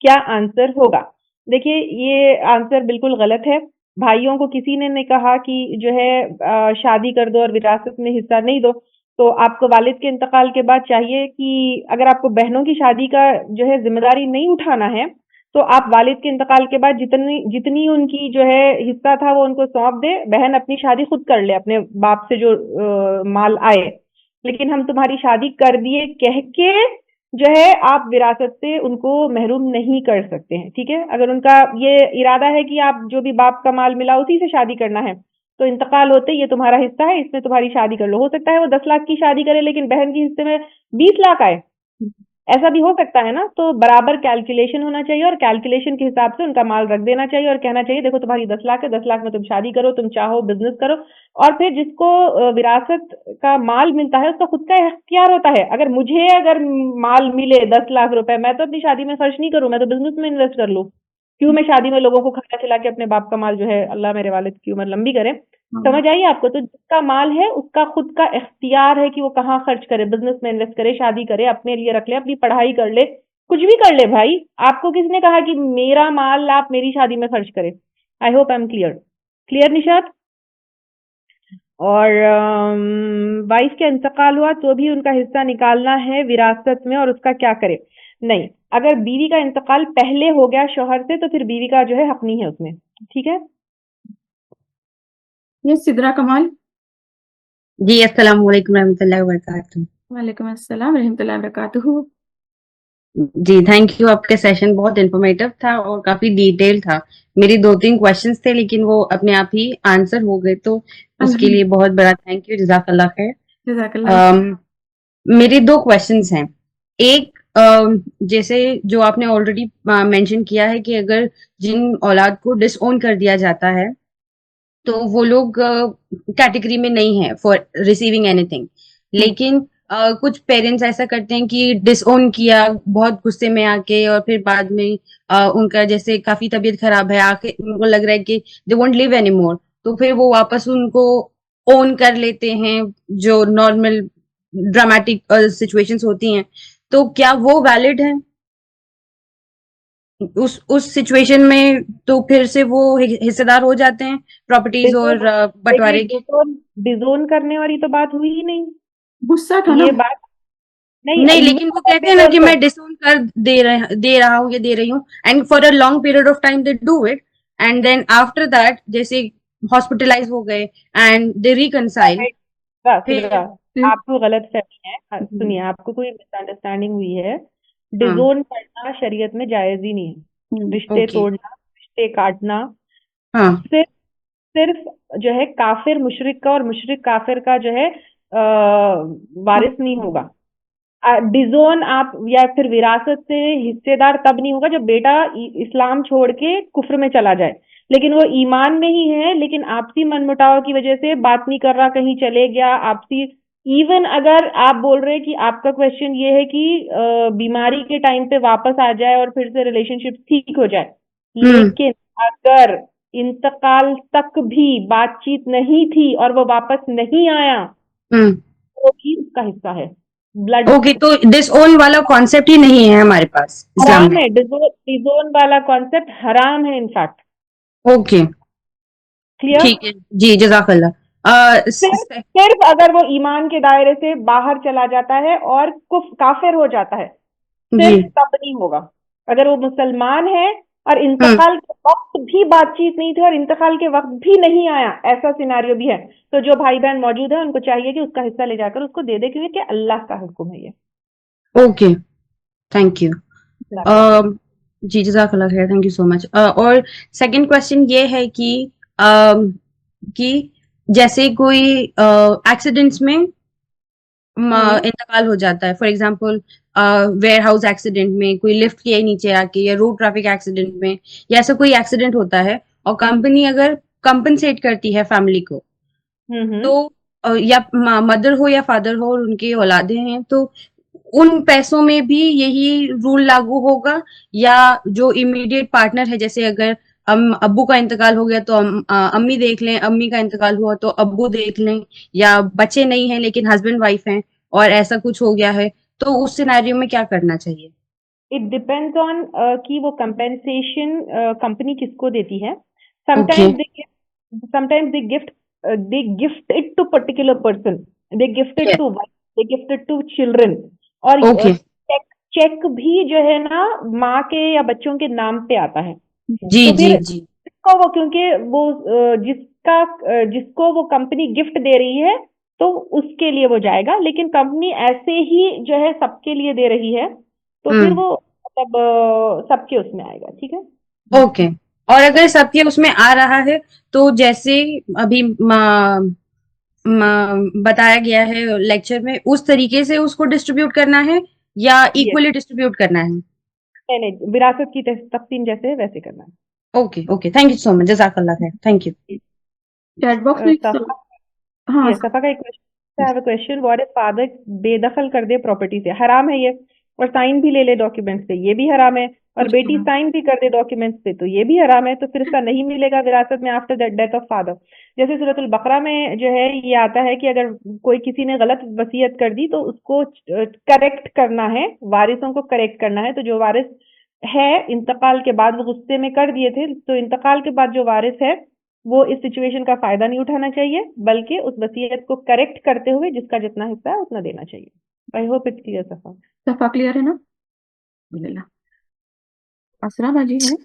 क्या आंसर होगा? देखिए, ये आंसर बिल्कुल गलत है। भाइयों को किसी ने नहीं कहा कि जो है शादी कर दो और विरासत में हिस्सा नहीं दो। तो आपको वालिद के इंतकाल के बाद चाहिए कि अगर आपको बहनों की शादी का जो है जिम्मेदारी नहीं उठाना है, तो आप वालिद के इंतकाल के बाद जितनी जितनी उनकी जो है हिस्सा था वो उनको सौंप दे, बहन अपनी शादी खुद कर ले अपने बाप से जो माल आए। लेकिन हम तुम्हारी शादी कर दिए कह के जो है आप विरासत से उनको महरूम नहीं कर सकते हैं, ठीक है? अगर उनका ये इरादा है कि आप जो भी बाप का माल मिला उसी से शादी करना है, तो इंतकाल होते ये तुम्हारा हिस्सा है, इसमें तुम्हारी शादी कर लो। हो सकता है वो 10 लाख की शादी करे लेकिन बहन के हिस्से में 20 लाख आए, ऐसा भी हो सकता है ना। तो बराबर कैलकुलेशन होना चाहिए और कैलकुलेशन के हिसाब से उनका माल रख देना चाहिए और कहना चाहिए देखो तुम्हारी 10 लाख है, 10 लाख में तुम शादी करो, तुम चाहो बिजनेस करो। और फिर जिसको विरासत का माल मिलता है उसका खुद का इख्तियार होता है। अगर माल मिले 10 लाख रुपए, मैं तो अपनी शादी में खर्च नहीं करूं, मैं तो बिजनेस में इन्वेस्ट कर लूं। क्यों मैं शादी में लोगों को खाना खिला के अपने बाप का माल जो है, अल्लाह मेरे वालिद की उम्र लंबी करे। समझ आई आपको? तो जिसका माल है उसका खुद का इख्तियार है कि वो कहाँ खर्च करे, बिजनेस में इन्वेस्ट करे, शादी करे, अपने लिए रख ले, अपनी पढ़ाई कर ले, कुछ भी कर ले भाई। आपको किसने कहा कि मेरा माल आप मेरी शादी में खर्च करें? I hope I am clear. Clear Nishat? और वाइफ का इंतकाल हुआ तो भी उनका हिस्सा निकालना है विरासत में और उसका क्या करे? नहीं, अगर बीवी का इंतकाल पहले हो गया शौहर से तो फिर बीवी का जो है हक नहीं है उसमें, ठीक है? ये सिदरा कमाल। जी अस्सलाम वालेकुम रहमतुल्लाहि व बरकातहू। वालेकुम अस्सलाम रहमतुल्लाहि व बरकातहू। जी थैंक यू, आपका सेशन बहुत इंफॉर्मेटिव था और काफी डिटेल था। मेरी 2-3 क्वेश्चंस थे लेकिन वो अपने आप ही आंसर हो गए, तो उसके लिए बहुत बड़ा थैंक यू, जज़ाकल्लाह खैर। जज़ाकल्लाह। मेरे 2 क्वेश्चंस हैं। एक, जैसे जो आपने ऑलरेडी मेंशन किया है कि अगर जिन औलाद को डिसओन कर दिया जाता है तो वो लोग कैटेगरी में नहीं है फॉर रिसीविंग एनीथिंग, लेकिन कुछ पेरेंट्स ऐसा करते हैं कि डिसओन किया बहुत गुस्से में आके और फिर बाद में उनका जैसे काफी तबीयत खराब है, आके उनको लग रहा है कि they won't live any more, तो फिर वो वापस उनको ओन कर लेते हैं, जो नॉर्मल ड्रामेटिक सिचुएशंस होती हैं। तो क्या वो वैलिड है उस सिचुएशन में? तो फिर से वो हिस्सेदार हो जाते हैं प्रॉपर्टीज और बंटवारे के? डिसोन करने वाली तो बात हुई ही नहीं, गुस्सा था ना। ये बात नहीं। नहीं, लेकिन वो कहते हैं ना कि मैं डिसोन कर दे रहा हूँ या दे रही हूँ, and for a long period of time they do it, and then after that जैसे हॉस्पिटलाइज हो गए एंड दे रिकंसाइल। आपको गलत फहमी है, सुनिए, आपको कोई मिसअंडरस्टैंडिंग हुई है। डिसोन करना शरीयत में जायज ही नहीं है। रिश्ते तोड़ना, रिश्ते काटना सिर्फ जो है काफिर मुशरिक का और मुशरिक काफिर का जो है वारिस नहीं होगा। डिजोन आप या फिर विरासत से हिस्सेदार तब नहीं होगा जब बेटा इस्लाम छोड़ के कुफ्र में चला जाए, लेकिन वो ईमान में ही है, लेकिन आपसी मनमुटाव की वजह से बात नहीं कर रहा, कहीं चले गया आपसी। इवन अगर आप बोल रहे हैं कि आपका क्वेश्चन ये है कि बीमारी के टाइम पे वापस आ जाए और फिर से रिलेशनशिप ठीक हो जाए, लेकिन अगर इंतकाल तक भी बातचीत नहीं थी और वो वापस नहीं आया हम्म तो भी उसका हिस्सा है। ब्लड ओके, तो डिसओन वाला कॉन्सेप्ट ही नहीं है हमारे पास इस्लाम हराम में। है, डिजोन वाला कॉन्सेप्ट हराम है इनफैक्ट। Okay, clear? ठीक है जी, जजाकल्ला। सिर्फ सिर्फ अगर वो ईमान के दायरे से बाहर चला जाता है और काफिर हो जाता है, जी। सिर्फ तब नहीं होगा। अगर वो मुसलमान है और हम्म इंतकाल के वक्त भी बातचीत नहीं थी और इंतकाल के वक्त भी नहीं आया, ऐसा सिनारियो भी है, तो जो भाई बहन मौजूद है उनको चाहिए कि उसका हिस्सा ले जाकर उसको दे दे, क्योंकि अल्लाह का हुक्म है ये। Okay, thank you. जी, जज़ाकल्लाह खैर, थैंक यू सो मच। और सेकंड क्वेश्चन ये है कि जैसे कोई एक्सीडेंट्स में इंतकाल हो जाता है, for example warehouse accident में, कोई लिफ्ट के नीचे आके, या रोड ट्रैफिक एक्सीडेंट में, या ऐसा कोई एक्सीडेंट होता है और कंपनी अगर कंपनसेट करती है फैमिली को, तो या मदर हो या फादर हो और उनकी औलादे हैं, तो उन पैसों में भी यही रूल लागू होगा, या जो इमीडिएट पार्टनर है, जैसे अगर अब्बू का इंतकाल हो गया तो अम्मी देख लें, अम्मी का इंतकाल हुआ तो अब्बू देख लें, या बच्चे नहीं हैं लेकिन हस्बैंड वाइफ हैं और ऐसा कुछ हो गया है, तो उस सिनेरियो में क्या करना चाहिए? इट डिपेंड्स ऑन कि वो कंपेंसेशन कंपनी किसको देती है। Okay, sometimes they gift it to particular person, they gifted to wife, they gifted to children. और ओके, चेक चेक भी जो है ना माँ के या बच्चों के नाम पे आता है। जी तो जी फिर जी। जिसको वो, क्योंकि वो जिसको वो कंपनी गिफ्ट दे रही है तो उसके लिए वो जाएगा, लेकिन कंपनी ऐसे ही जो है सबके लिए दे रही है तो फिर वो मतलब सबके उसमें आएगा। ठीक है? ओके, और अगर सबके उसमें आ रहा है, तो जैसे अभी बताया गया है लेक्चर में, उस तरीके से उसको डिस्ट्रीब्यूट करना है या यस, इक्वली डिस्ट्रीब्यूट करना है? नहीं, विरासत की तकसीम जैसे है वैसे करना है। Okay okay, thank you so much, जजाकल्ला खैर, थैंक यू। चैट बॉक्स में सफा हाँ ये सफा का एक question, have a question, what if father बेदखल कर दे प्रॉपर्टी से? हराम है ये। और साइन भी ले ले डॉक्यूमेंट से, ये भी हराम है। और कुछ बेटी साइन भी कर दे डॉक्यूमेंट पे तो ये भी हराम है। तो फिर इसका नहीं मिलेगा विरासत में after the death of father. जैसे सूरतुल बकरा में जो है ये आता है कि अगर कोई किसी ने गलत वसीयत कर दी तो उसको करेक्ट करना है, वारिसों को करेक्ट करना है। तो जो वारिस है इंतकाल के बाद, वो गुस्से में कर दिए थे, तो इंतकाल के बाद जो वारिस है वो इस सिचुएशन का फायदा नहीं उठाना चाहिए, बल्कि उस वसीयत को करेक्ट करते हुए जिसका जितना हिस्सा है उतना देना चाहिए। आई होप इट्स क्लियर सफा। सफा क्लियर है ना? अल्हम्दुलिल्लाह। असरा बाजी है।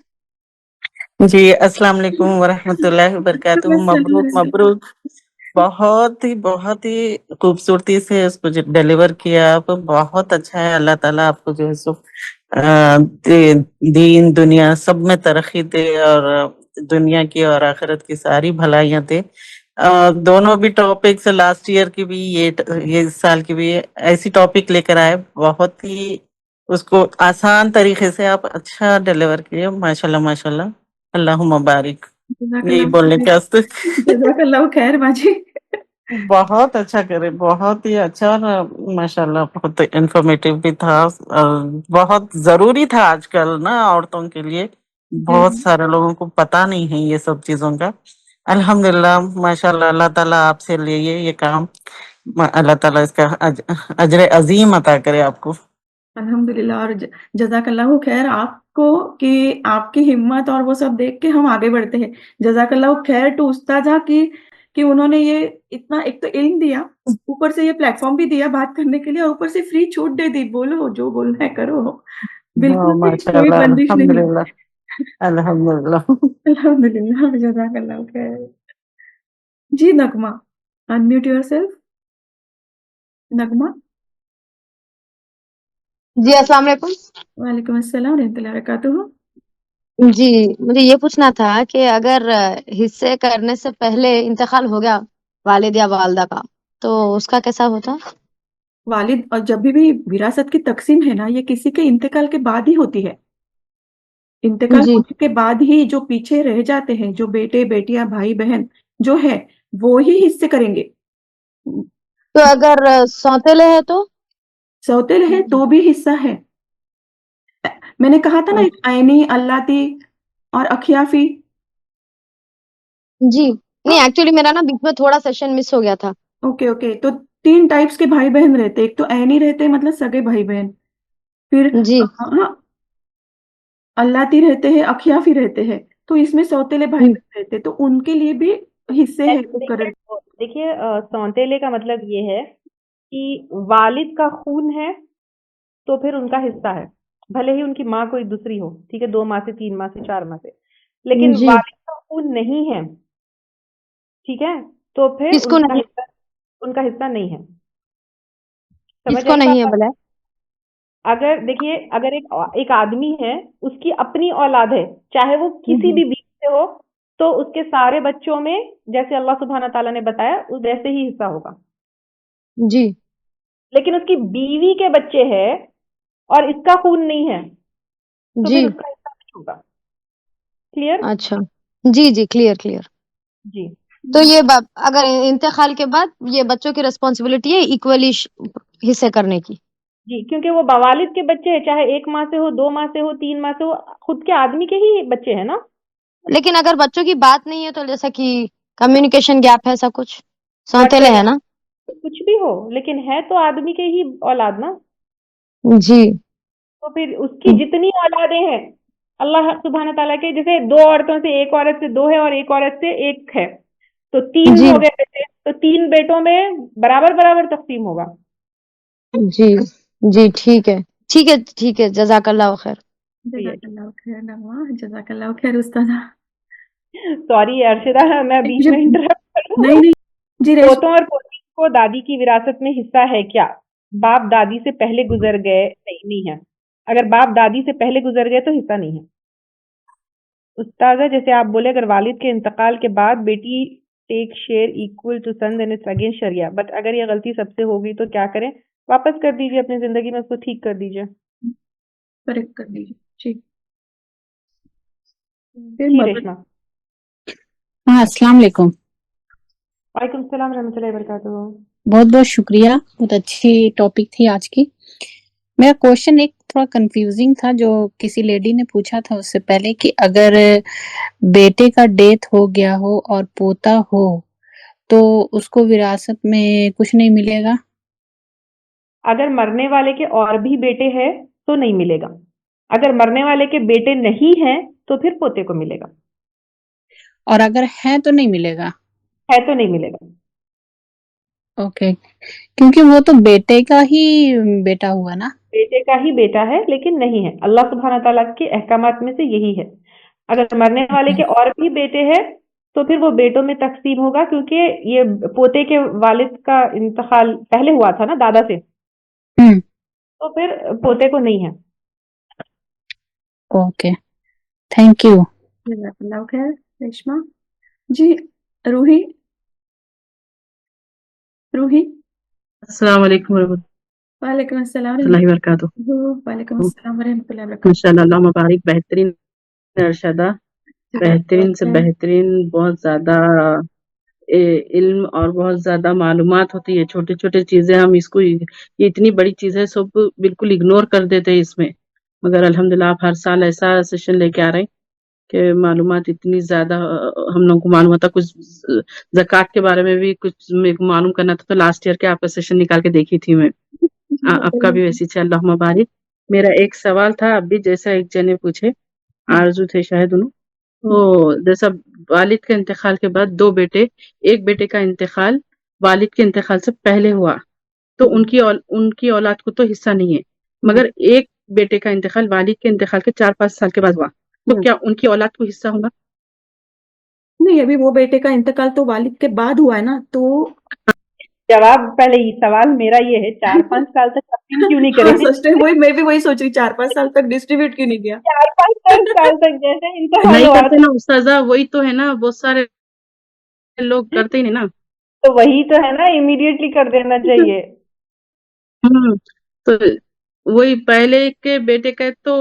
जी, अस्सलाम वालेकुम वरहमतुल्लाहि वबरकातुहू। मबरूक मबरूक, बहुत ही खूबसूरती से उसको डिलीवर किया आप। बहुत अच्छा है। अल्लाह ताला आपको जो है सो दीन दुनिया सब में तरक्की दे और दुनिया की और आखिरत की सारी भलाइयां दे। दोनों भी टॉपिक्स, लास्ट ईयर की भी ये इस साल की भी ऐसी टॉपिक लेकर आए। बहुत ही उसको आसान तरीके से आप अच्छा डिलीवर किए। माशाल्लाह माशाल्लाह, अल्लाहुम्मा बारिक। यही बोलने के वास्ते जज़ाकल्लाह खैर बाजी। बहुत अच्छा करे, बहुत ही अच्छा। और माशाल्लाह बहुत इंफॉर्मेटिव भी था और बहुत जरूरी था आजकल ना औरतों के लिए। बहुत सारे लोगों को पता नहीं है ये सब चीजों का। अल्हम्दुलिल्लाह माशाल्लाह, अल्लाह ताला आपसे लिए ये काम। अल्लाह ताला इसका अजर अजीम अता करे आपको। अल्हम्दुलिल्लाह। और जज़ाकल्लाह खैर आपको कि आपकी हिम्मत और वो सब देख के हम आगे बढ़ते हैं। जज़ाकल्लाह खैर टू उस्ताज़ा कि उन्होंने ये इतना एक तो इल्म दिया, ऊपर से ये प्लेटफ़ॉर्म भी दिया बात करने के लिए और ऊपर से फ्री छूट दे दी, बोलो जो बोलना है करो। बिल्कुल भी कोई माशाल्लाह, बंदिश नहीं। अल्हम्दुलिल्लाह, अल्हम्दुलिल्लाह। अल्हम्दुलिल्लाह, जज़ाकल्लाह खैर। जी नगमा, अनम्यूट योरसेल्फ। नगमा। जी, अस्सलाम वालेकुम। वालेकुम अस्सलाम रहमतुल्लाहि व बरकातुहू। जी, मुझे ये पूछना था कि अगर हिस्से करने से पहले इंतकाल हो गया वालिद या वालिदा का, तो उसका कैसा होता? वालिद और जब भी विरासत की तक़सीम है ना, ये किसी के इंतकाल के बाद ही होती है। इंतकाल जी। होने के बाद ही जो पीछे रह जाते हैं, जो बेटे-बेटियाँ, भाई-बहन जो है, वो ही हिस्से करेंगे। तो अगर सौतेले हैं तो? सौतेले हैं तो भी हिस्सा है। मैंने कहा था ना, एक ऐनी, अल्लाती और अखियाफी, जी। नहीं एक्चुअली मेरा ना बीच में थोड़ा सेशन मिस हो गया था। ओके ओके, तो 3 टाइप्स के भाई बहन रहते हैं। एक तो ऐनी रहते हैं, मतलब सगे भाई बहन। फिर जी। हाँ, अल्लाती रहते हैं, अखियाफी रहते हैं। तो इसमें सौतेले भाई बहन रहते हैं, तो उनके लिए भी हिस्से हैं मुकर्रर। देखिए सौतेले का मतलब ये है कि वालिद का खून है तो फिर उनका हिस्सा है, भले ही उनकी माँ कोई दूसरी हो, ठीक है, 2 माँ से 3 माँ से 4 माँ से, लेकिन जी। वालिद का खून नहीं है, ठीक है, तो फिर किसको नहीं? उनका हिस्सा नहीं है। समझ किसको आई नहीं है बात? बोला? अगर देखिए, अगर एक आदमी है, उसकी अपनी औलाद है, चाहे वो किसी भी बीवी से हो, तो उसके सारे बच्चों में जैसे अल्लाह सुब्हाना ताला ने बताया वैसे ही हिस्सा होगा। जी। लेकिन उसकी बीवी के बच्चे हैं और इसका खून नहीं है, तो जी। फिर उसका हिस्सा नहीं होगा। क्लियर? अच्छा। जी, जी, क्लियर, क्लियर। जी। तो ये अगर इंतकाल के बाद ये बच्चों की रिस्पॉन्सिबिलिटी है इक्वली हिस्से करने की। जी, क्योंकि वो बवालिद के बच्चे हैं, चाहे 1 माह से हो, 2 माह से हो, 3 माह से हो, खुद के आदमी के ही बच्चे हैं ना। लेकिन अगर बच्चों की बात नहीं है तो जैसा कि कम्युनिकेशन गैप है, ऐसा कुछ सौतेले है ना? कुछ भी हो, लेकिन है तो आदमी के ही औलाद ना। जी। तो फिर उसकी जितनी औलादें हैं, अल्लाह सुब्हाना ताला के, जैसे 2 औरतों से, 1 औरत से 2 है और 1 औरत से 1 है, तो 3 जी। हो गए बेटे, तो 3 बेटों में बराबर तकसीम होगा। जी। जी, ठीक है, ठीक है, ठीक है, जज़ाकल्लाह खैर। जज़ाकल्लाह खैर नवा, जज़ाकल्लाह खैर उस्तादा। सॉरी अर्शिदा, मैं बीच मुझे में इंटरप्ट कर नहीं, नहीं। जी, पोतों और पोती को दादी की विरासत में हिस्सा है क्या? बाप दादी से पहले गुजर गए? नहीं है। अगर बाप दादी से पहले गुजर गए तो हिस्सा नहीं है। उस्तादा जैसे आप बोले, अगर वालिद के इंतकाल के बाद बेटी take share equal to son, then it's against sharia, but अगर ये गलती सबसे हो गई तो क्या करें? वापस कर दीजिए अपनी जिंदगी में, उसको ठीक कर दीजिए। करेक्ट कर दीजिए। ठीक। जी रेशमा। हाँ, अस्सलाम वालेकुम। वालेकुम सलाम रहमतुल्लाहि व बरकातुहू। बहुत बहुत शुक्रिया, बहुत अच्छी टॉपिक थी आज की। मेरा क्वेश्चन एक थोड़ा कंफ्यूजिंग था, जो किसी लेडी ने पूछा था उससे पहले, कि अगर बेटे का डेथ हो गया हो और पोता हो तो उसको विरासत में कुछ नहीं मिलेगा? अगर मरने वाले के और भी बेटे हैं तो नहीं मिलेगा। अगर मरने वाले के बेटे नहीं हैं तो फिर पोते को मिलेगा। और अगर है तो नहीं मिलेगा? है तो नहीं मिलेगा। ओके, क्योंकि वो तो बेटे का ही बेटा हुआ ना। बेटे का ही बेटा है, लेकिन नहीं है। अल्लाह सुब्हाना ताला के अहकामात में से यही है। अगर मरने वाले के और भी बेटे हैं तो फिर वो बेटों में तकसीम होगा, क्योंकि ये पोते के वालिद का इंतकाल पहले हुआ था ना दादा से, तो फिर पोते को नहीं है। Okay, thank you. जज़ाकल्लाह खैर रेशमा। जी, रूही। रूही। अस्सलाम वालेकुम वरहमतुल्लाहि वालेकुम अस्सलाम वबरकातुहू। वालेकुम अस्सलाम वरहमतुल्लाहि वबरकातुहू। माशाल्लाह, अल्लाह मुबारक, बेहतरीन अर्शदा, बेहतरीन से बेहतरीन, बहुत ज़्यादा इल्म और बहुत ज़्यादा मालूमात होती है। छोटे-छोटे चीज़ें हम इसको ये इतनी बड़ी चीज़ है, सब बिल्कुल इग्नोर कर देते हैं इसमें। मगर अल्हम्दुलिल्लाह आप हर साल ऐसा सेशन लेके आ रहे हैं कि मालूमात इतनी ज़्यादा हम लोगों को मालूम होता। कुछ ज़कात के बारे में भी कुछ मेरे को मालूम करना था, तो लास्ट ईयर के आपका सेशन निकाल के देखी थी मैं। आपका भी वैसे ही अल्लाह मुबारक। मेरा एक सवाल था, अभी जैसा एक जने पूछे, आरज़ू थे शायद उन्हों, तो जैसा वालिद के इंतकाल के बाद 2 बेटे, एक बेटे का इंतकाल वालिद के इंतकाल से पहले हुआ, तो उनकी औलाद को तो हिस्सा नहीं है। मगर एक बेटे का इंतकाल वालिद के इंतकाल के 4-5 साल के बाद हुआ, तो क्या उनकी औलाद को हिस्सा होगा? नहीं, अभी वो बेटे का इंतकाल तो वालिद के बाद हुआ है ना, तो जवाब पहले ही, सवाल मेरा ये है, 4-5 साल तक तकसीम क्यों नहीं हाँ, करे? सच में मैं भी वही सोच रही, 4-5 साल तक डिस्ट्रीब्यूट क्यों नहीं किया? 4-5 साल तक जैसे इंतकाल नहीं हुआ करते ना उस्ताज़ा, वही तो है ना, बहुत सारे लोग करते ही नहीं ना। तो वही तो है ना, इमीडिएटली कर देना चाहिए। तो वही पहले के बेटे का तो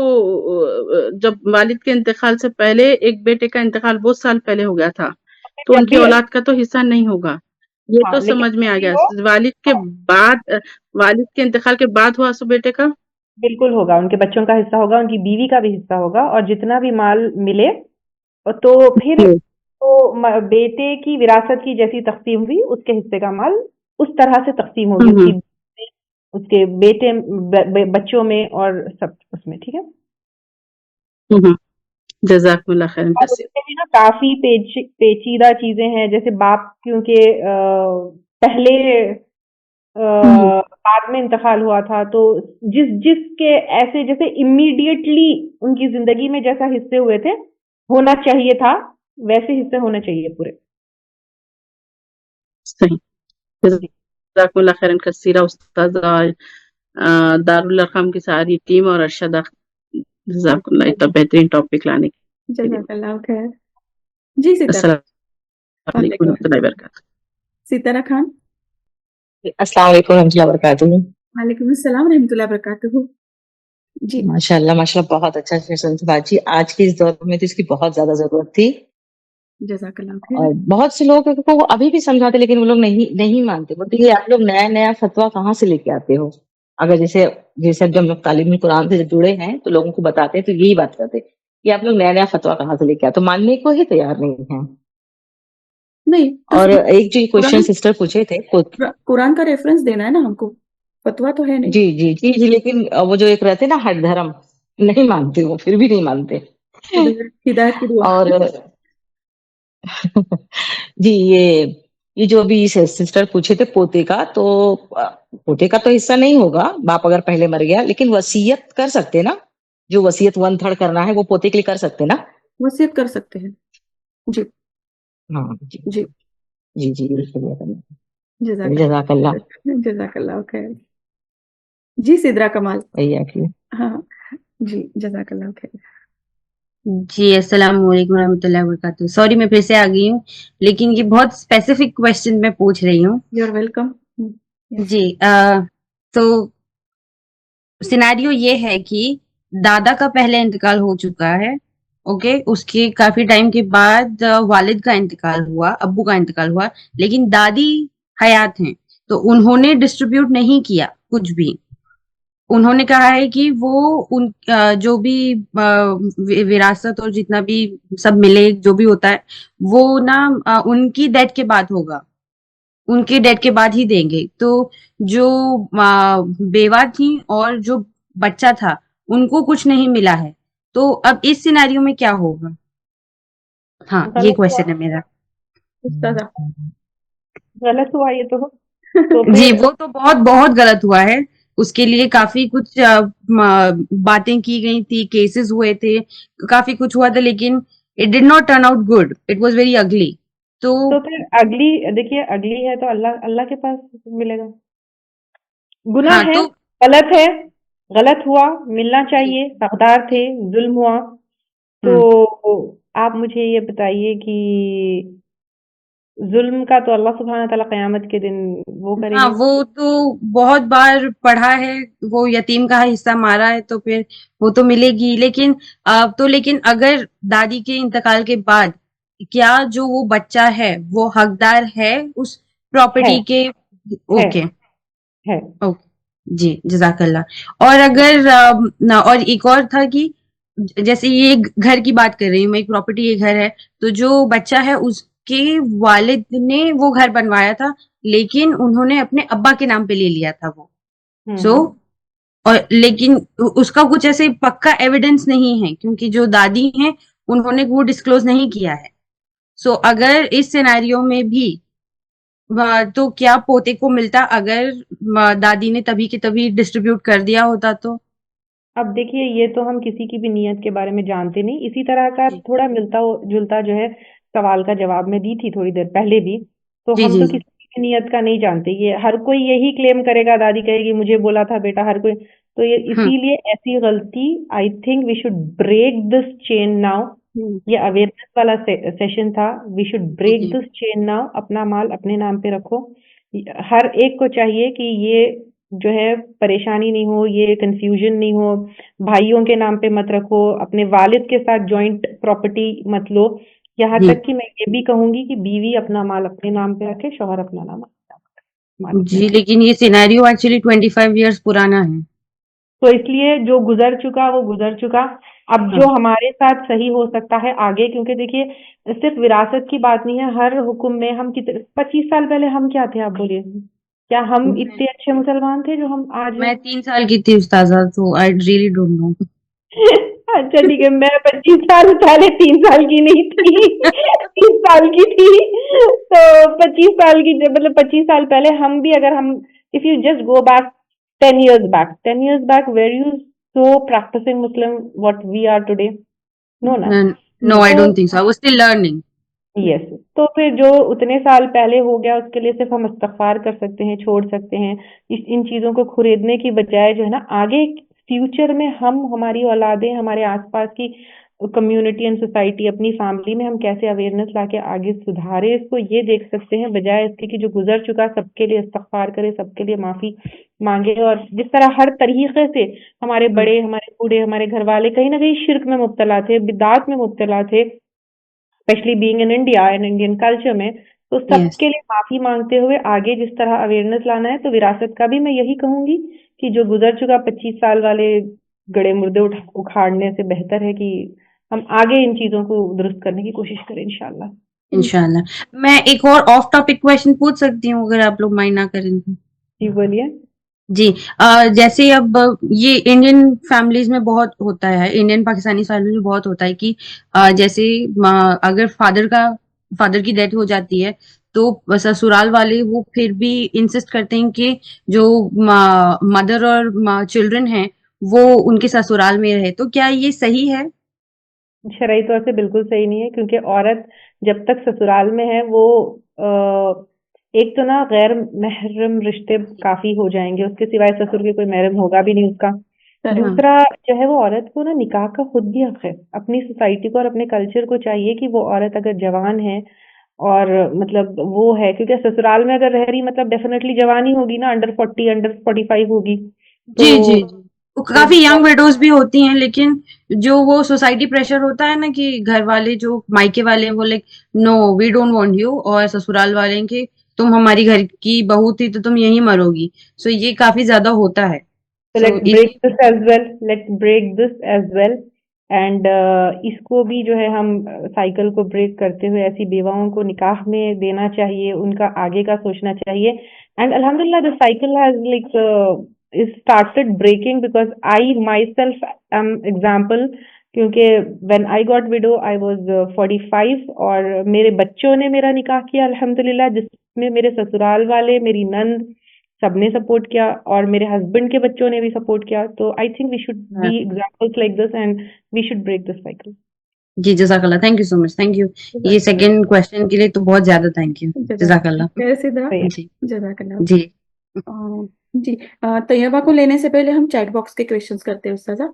जब वालिद के इंतकाल से पहले एक बेटे का इंतकाल बहुत साल पहले हो गया था, तो जब उनकी भी औलाद का तो हिस्सा नहीं होगा। ये हाँ, तो लेकिन समझ में आ गया। वो वालिद के बाद वालिद के इंतकाल के बाद हुआ सो बेटे का बिल्कुल होगा, उनके बच्चों का हिस्सा होगा, उनकी बीवी का भी हिस्सा होगा, और जितना भी माल मिले तो फिर तो बेटे की विरासत की जैसी तकसीम हुई, उसके हिस्से का माल उस तरह से तकसीम होगी, उसके बेटे बच्चों में और सब उसमें, ठीक है। जज़ाकल्लाह खैरन और कसीर। उसमें भी ना काफी पेचीदा चीजें हैं, जैसे बाप क्योंकि पहले बाद में इंतकाल हुआ था, तो जिसके ऐसे जैसे इमीडिएटली उनकी जिंदगी में जैसा हिस्से हुए थे होना चाहिए था, वैसे हिस्से होने चाहिए पूरे। सही। जज़ाकल्लाह खैरन कसीरा उस्ताज़ा, दारुल अरक़म की सारी टीम और अरशदा, जज़ाकल्लाह इतना बेहतरीन टॉपिक लाने के लिए। जज़ाकल्लाह खैर। जी सितारा। अस्सलाम वालेकुम रहमतुल्लाहि व बरकातहू। सितारा खान। अस्सलाम वालेकुम रहमतुल्लाहि व बरकातहू। वालेकुम अस्सलाम रहमतुल्लाहि व बरकातहू। जी। माशाल्लाह बहुत अच्छा सेशन था बाजी। आज के इस दौर में तो इसकी बहुत ज़्यादा ज़रूरत थी। जज़ाकल्लाह खैर। और बहुत से लोग को अभी भी समझाते, लेकिन वो लोग नहीं मानते। बोलते ये आप लोग नया-नया फतवा कहाँ से लेके आते हो? अगर जैसे जब हम तालीम कुरान से जुड़े हैं, तो लोगों को बताते हैं, तो यही बात करते हैं कि आप लोग नया-नया फतवा कहाँ से लेके आते हो? मानने को ही तैयार नहीं हैं। नहीं, तो और एक जो क्वेश्चन कुरान सिस्टर पूछे थे, कुरान का रेफरेंस देना है ना हमको, फतवा तो है नहीं। जी, लेकिन वो जो एक रहते हैं ना हठ धर्म, नहीं मानते, वो फिर भी नहीं मानते। हिदायत की दुआ। और जी, ये जो अभी सिस्टर पूछे थे पोते का, तो पोते का तो हिस्सा नहीं होगा, बाप अगर पहले मर गया, लेकिन वसीयत कर सकते हैं ना? जो वसीयत 1/3 करना है, वो पोते के लिए कर सकते हैं ना? वसीयत कर सकते हैं। जी। हाँ जी। जी। जी, बिल्कुल करना। जज़ाकल्लाह जज़ाकल्लाह। जज़ाकल्लाह खैर। जी सिद्रा कमाल। भैया की। हाँ, जी, जज़ाकल्लाह खैर। जी, अस्सलाम वालेकुम रहमतुल्लाहि व बरकातहू। सॉरी मैं फिर से आ गई हूँ, लेकिन ये बहुत स्पेसिफिक क्वेश्चन मैं पूछ रही हूँ। You are welcome. जी, तो सिनेरियो ये है कि दादा का पहले इंतकाल हो चुका है, ओके, उसके काफी टाइम के बाद वालिद का इंतकाल हुआ, अब्बू का इंतकाल हुआ, लेकिन दादी हयात हैं, तो उन्होंने डिस्ट्रीब्यूट नहीं किया कुछ भी। उन्होंने कहा है कि वो उन जो भी विरासत और जितना भी सब मिले, जो भी होता है, वो ना उनकी डेथ के बाद होगा, उनके डेथ के बाद ही देंगे। तो जो बेवा थी और जो बच्चा था, उनको कुछ नहीं मिला है। तो अब इस सिनेरियो में क्या होगा? हाँ, ये क्वेश्चन है मेरा। गलत हुआ ये तो जी, वो तो बहुत गलत हुआ है। उसके लिए काफी कुछ बातें की गई थी, केसेस हुए थे, काफी कुछ हुआ था, लेकिन it did not turn out good, it was very ugly. तो फिर अगली, देखिए अगली है तो अल्लाह के पास मिलेगा। गुनाह हाँ, है, गलत है, गलत हुआ, मिलना चाहिए, हकदार थे, जुल्म हुआ। तो आप मुझे ये बताइए कि जुल्म का तो अल्लाह सुब्हानहू तआला क़यामत के दिन वो करेंगे। हाँ, वो तो बहुत बार पढ़ा है, वो यतीम का हिस्सा मारा है, तो फिर वो तो मिलेगी। लेकिन लेकिन अगर दादी के इंतकाल के बाद क्या जो वो बच्चा है वो हकदार है उस प्रॉपर्टी के? ओके, है। ओके, जी, जज़ाकल्लाह। और अगर और एक और था कि जैसे ये घर की बात कर रही हूँ मैं, एक प्रॉपर्टी, ये घर है, तो जो बच्चा है उसके वालिद ने वो घर बनवाया था, लेकिन उन्होंने अपने अब्बा के नाम पे ले लिया था वो। और लेकिन उसका कुछ ऐसे पक्का एविडेंस नहीं है, क्योंकि जो दादी हैं उन्होंने वो डिस्क्लोज नहीं किया है। अगर इस सिनेरियो में भी तो क्या पोते को मिलता अगर दादी ने तभी के तभी डिस्ट्रीब्यूट कर दिया होता तो? अब देखिए, ये तो हम किसी की भी नीयत के बारे में जानते नहीं। इसी तरह का थोड़ा मिलता जुलता जो है सवाल का जवाब मैं दी थी थोड़ी देर पहले भी। तो हम तो किसी की नीयत का नहीं जानते। ये हर कोई यही क्लेम करेगा, दादी कहेगी मुझे बोला था बेटा, हर कोई। तो ये इसीलिए ऐसी गलती, I think we should break this chain now. ये अवेयरनेस वाला सेशन था। We should break this chain now. अपना माल अपने नाम पे रखो। हर एक को चाहिए कि ये जो है परेशानी नहीं हो, ये कंफ्यूजन नहीं हो। भाइयों के नाम पे मत रखो, अपने वालिद के साथ जॉइंट प्रॉपर्टी मत लो। यहाँ तक कि मैं ये भी कहूंगी कि बीवी अपना माल अपने नाम पे रखे, शौहर अपना नाम अपने नाम। जी, लेकिन ये सिनेरियो एक्चुअली 25 इयर्स पुराना है। तो इसलिए जो गुजर चुका वो गुजर चुका। अब जो हमारे साथ सही हो सकता है आगे, क्योंकि देखिए सिर्फ विरासत की बात नहीं है, हर हुक्म में हम कितने 25 साल पहले हम क्या थे, आप बोलिए। क्या हम इतने अच्छे मुसलमान थे जो हम आज हैं? मैं 3 साल की थी उस्ताजा, तो आई रियली डोंट नो। अच्छा ठीक है, मैं 25 साल पहले 3 साल की नहीं थी 30 साल की थी। तो 25 साल की मतलब 25 साल पहले हम भी, अगर हम if you just go back 10 years back, were you so practicing Muslim what we are today? No ना। नो, आई तो don't think so, I was still learning. Yes, तो फिर जो उतने साल पहले हो गया उसके लिए सिर्फ हम इस्तगफार कर सकते हैं, छोड़ सकते हैं। इन चीजों को खरीदने की बजाय जो है ना, आगे फ्यूचर में हम, हमारी औलादें, हमारे आसपास की कम्युनिटी एंड सोसाइटी, अपनी फैमिली में हम कैसे अवेयरनेस लाके आगे सुधारे इसको, ये देख सकते हैं, बजाय इसके कि जो गुजर चुका सबके लिए इस्तगफार करे, सबके लिए माफी मांगे। और जिस तरह हर तरीके से हमारे बड़े, हमारे बूढ़े, हमारे घर वाले कहीं ना कहीं शिर्क में मुब्तला थे, बिदात में मुब्तला थे, specially being in India and Indian culture में, तो यस, सबके लिए माफी मांगते हुए आगे जिस तरह अवेयरनेस लाना है, तो विरासत का भी मैं यही कहूंगी कि जो गुजर चुका 25 साल वाले गड़े मुर्दे उखाड़ने से बेहतर है कि हम आगे इन चीजों को दुरुस्त करने की कोशिश करें इंशाल्लाह। इंशाल्लाह। मैं एक और ऑफ टॉपिक क्वेश्चन पूछ सकती हूँ अगर आप लोग माइंड ना करें तो? जी बोलिए। जी, जैसे अब ये इंडियन फैमिलीज में बहुत होता है, इंडियन पाकिस्तानी फैमिली में बहुत होता है कि जैसे अगर फादर की डेथ हो जाती है तो ससुराल वाले वो फिर भी इंसिस्ट करते हैं कि जो मदर और चिल्ड्रन हैं वो उनके ससुराल में रहे, तो क्या ये सही है? शरई तौर से बिल्कुल सही नहीं है, क्योंकि औरत जब तक ससुराल में है वो एक तो ना गैर महरम रिश्ते काफी हो जाएंगे, उसके सिवाय ससुर के कोई महरम होगा भी नहीं उसका। दूसरा जो है, वो औरत को ना निकाह का खुद भी हक है। अपनी सोसाइटी को और अपने कल्चर को चाहिए कि वो औरत अगर जवान है और मतलब वो है, क्योंकि ससुराल में अगर रह रही मतलब डेफिनेटली जवानी होगी ना, अंडर 40 अंडर 45 होगी। जी तो जी जी, वो काफी यंग विडोज भी होती हैं, लेकिन जो वो सोसाइटी प्रेशर होता है ना कि घर वाले जो मायके वाले हैं वो like no we don't want you, और ससुराल वाले हैं कि तुम हमारी घर की बहू थी तो तुम यहीं मरोगी। सो ये काफी ज्यादा होता है। So so let's break this as well. Let's break this as well. And इसको भी जो है हम साइकिल को ब्रेक करते हुए ऐसी बेवाओं को निकाह में देना चाहिए, उनका आगे का सोचना चाहिए। एंड अल्हम्दुलिल्लाह the cycle has like is started breaking because I myself am example, क्योंकि when I got widow I was 45 और मेरे बच्चों ने मेरा निकाह किया अल्हम्दुलिल्लाह, जिसमें मेरे ससुराल वाले, मेरी नंद, सबने सपोर्ट किया और मेरे हस्बैंड के बच्चों ने भी सपोर्ट किया। तो I think we should be examples like this and we should break this cycle. जी, जज़ाकल्लाह, thank you so much, thank you. ये सेकंड क्वेश्चन के लिए तो बहुत ज्यादा थैंक यू, जज़ाकल्लाह। जी जज़ाकल्लाह। जी जी तैयबा को लेने से पहले हम चैट बॉक्स के क्वेश्चंस करते हैं उस्ताजा।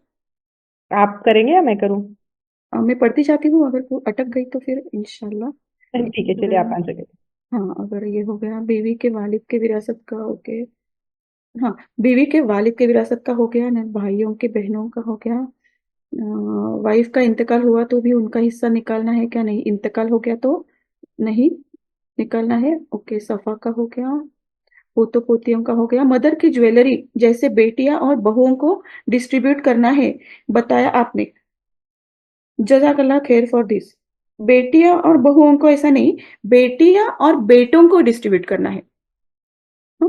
आप करेंगे या मैं करूं? मैं पढ़ती जाती हूँ, अगर वो अटक गई तो फिर इंशाल्लाह। ठीक है, चलिए आप आंसर करिए। हाँ, अगर ये हो गया बीवी के वालिद के विरासत का, ओके। हाँ, बीवी के वालिद के विरासत का हो गया ना, भाइयों के बहनों का हो गया। वाइफ का इंतकाल हुआ तो भी उनका हिस्सा निकालना है क्या? नहीं, इंतकाल हो गया तो नहीं निकालना है। ओके, सफा का हो गया, पोतों पोतियों का हो गया। मदर की ज्वेलरी जैसे बेटियां और बहुओं को डिस्ट्रीब्यूट करना है, बताया आपने, जज़ाकल्लाह खैर फॉर दिस। बेटियां और बहुओं को ऐसा नहीं, बेटियां और बेटों को डिस्ट्रीब्यूट करना है।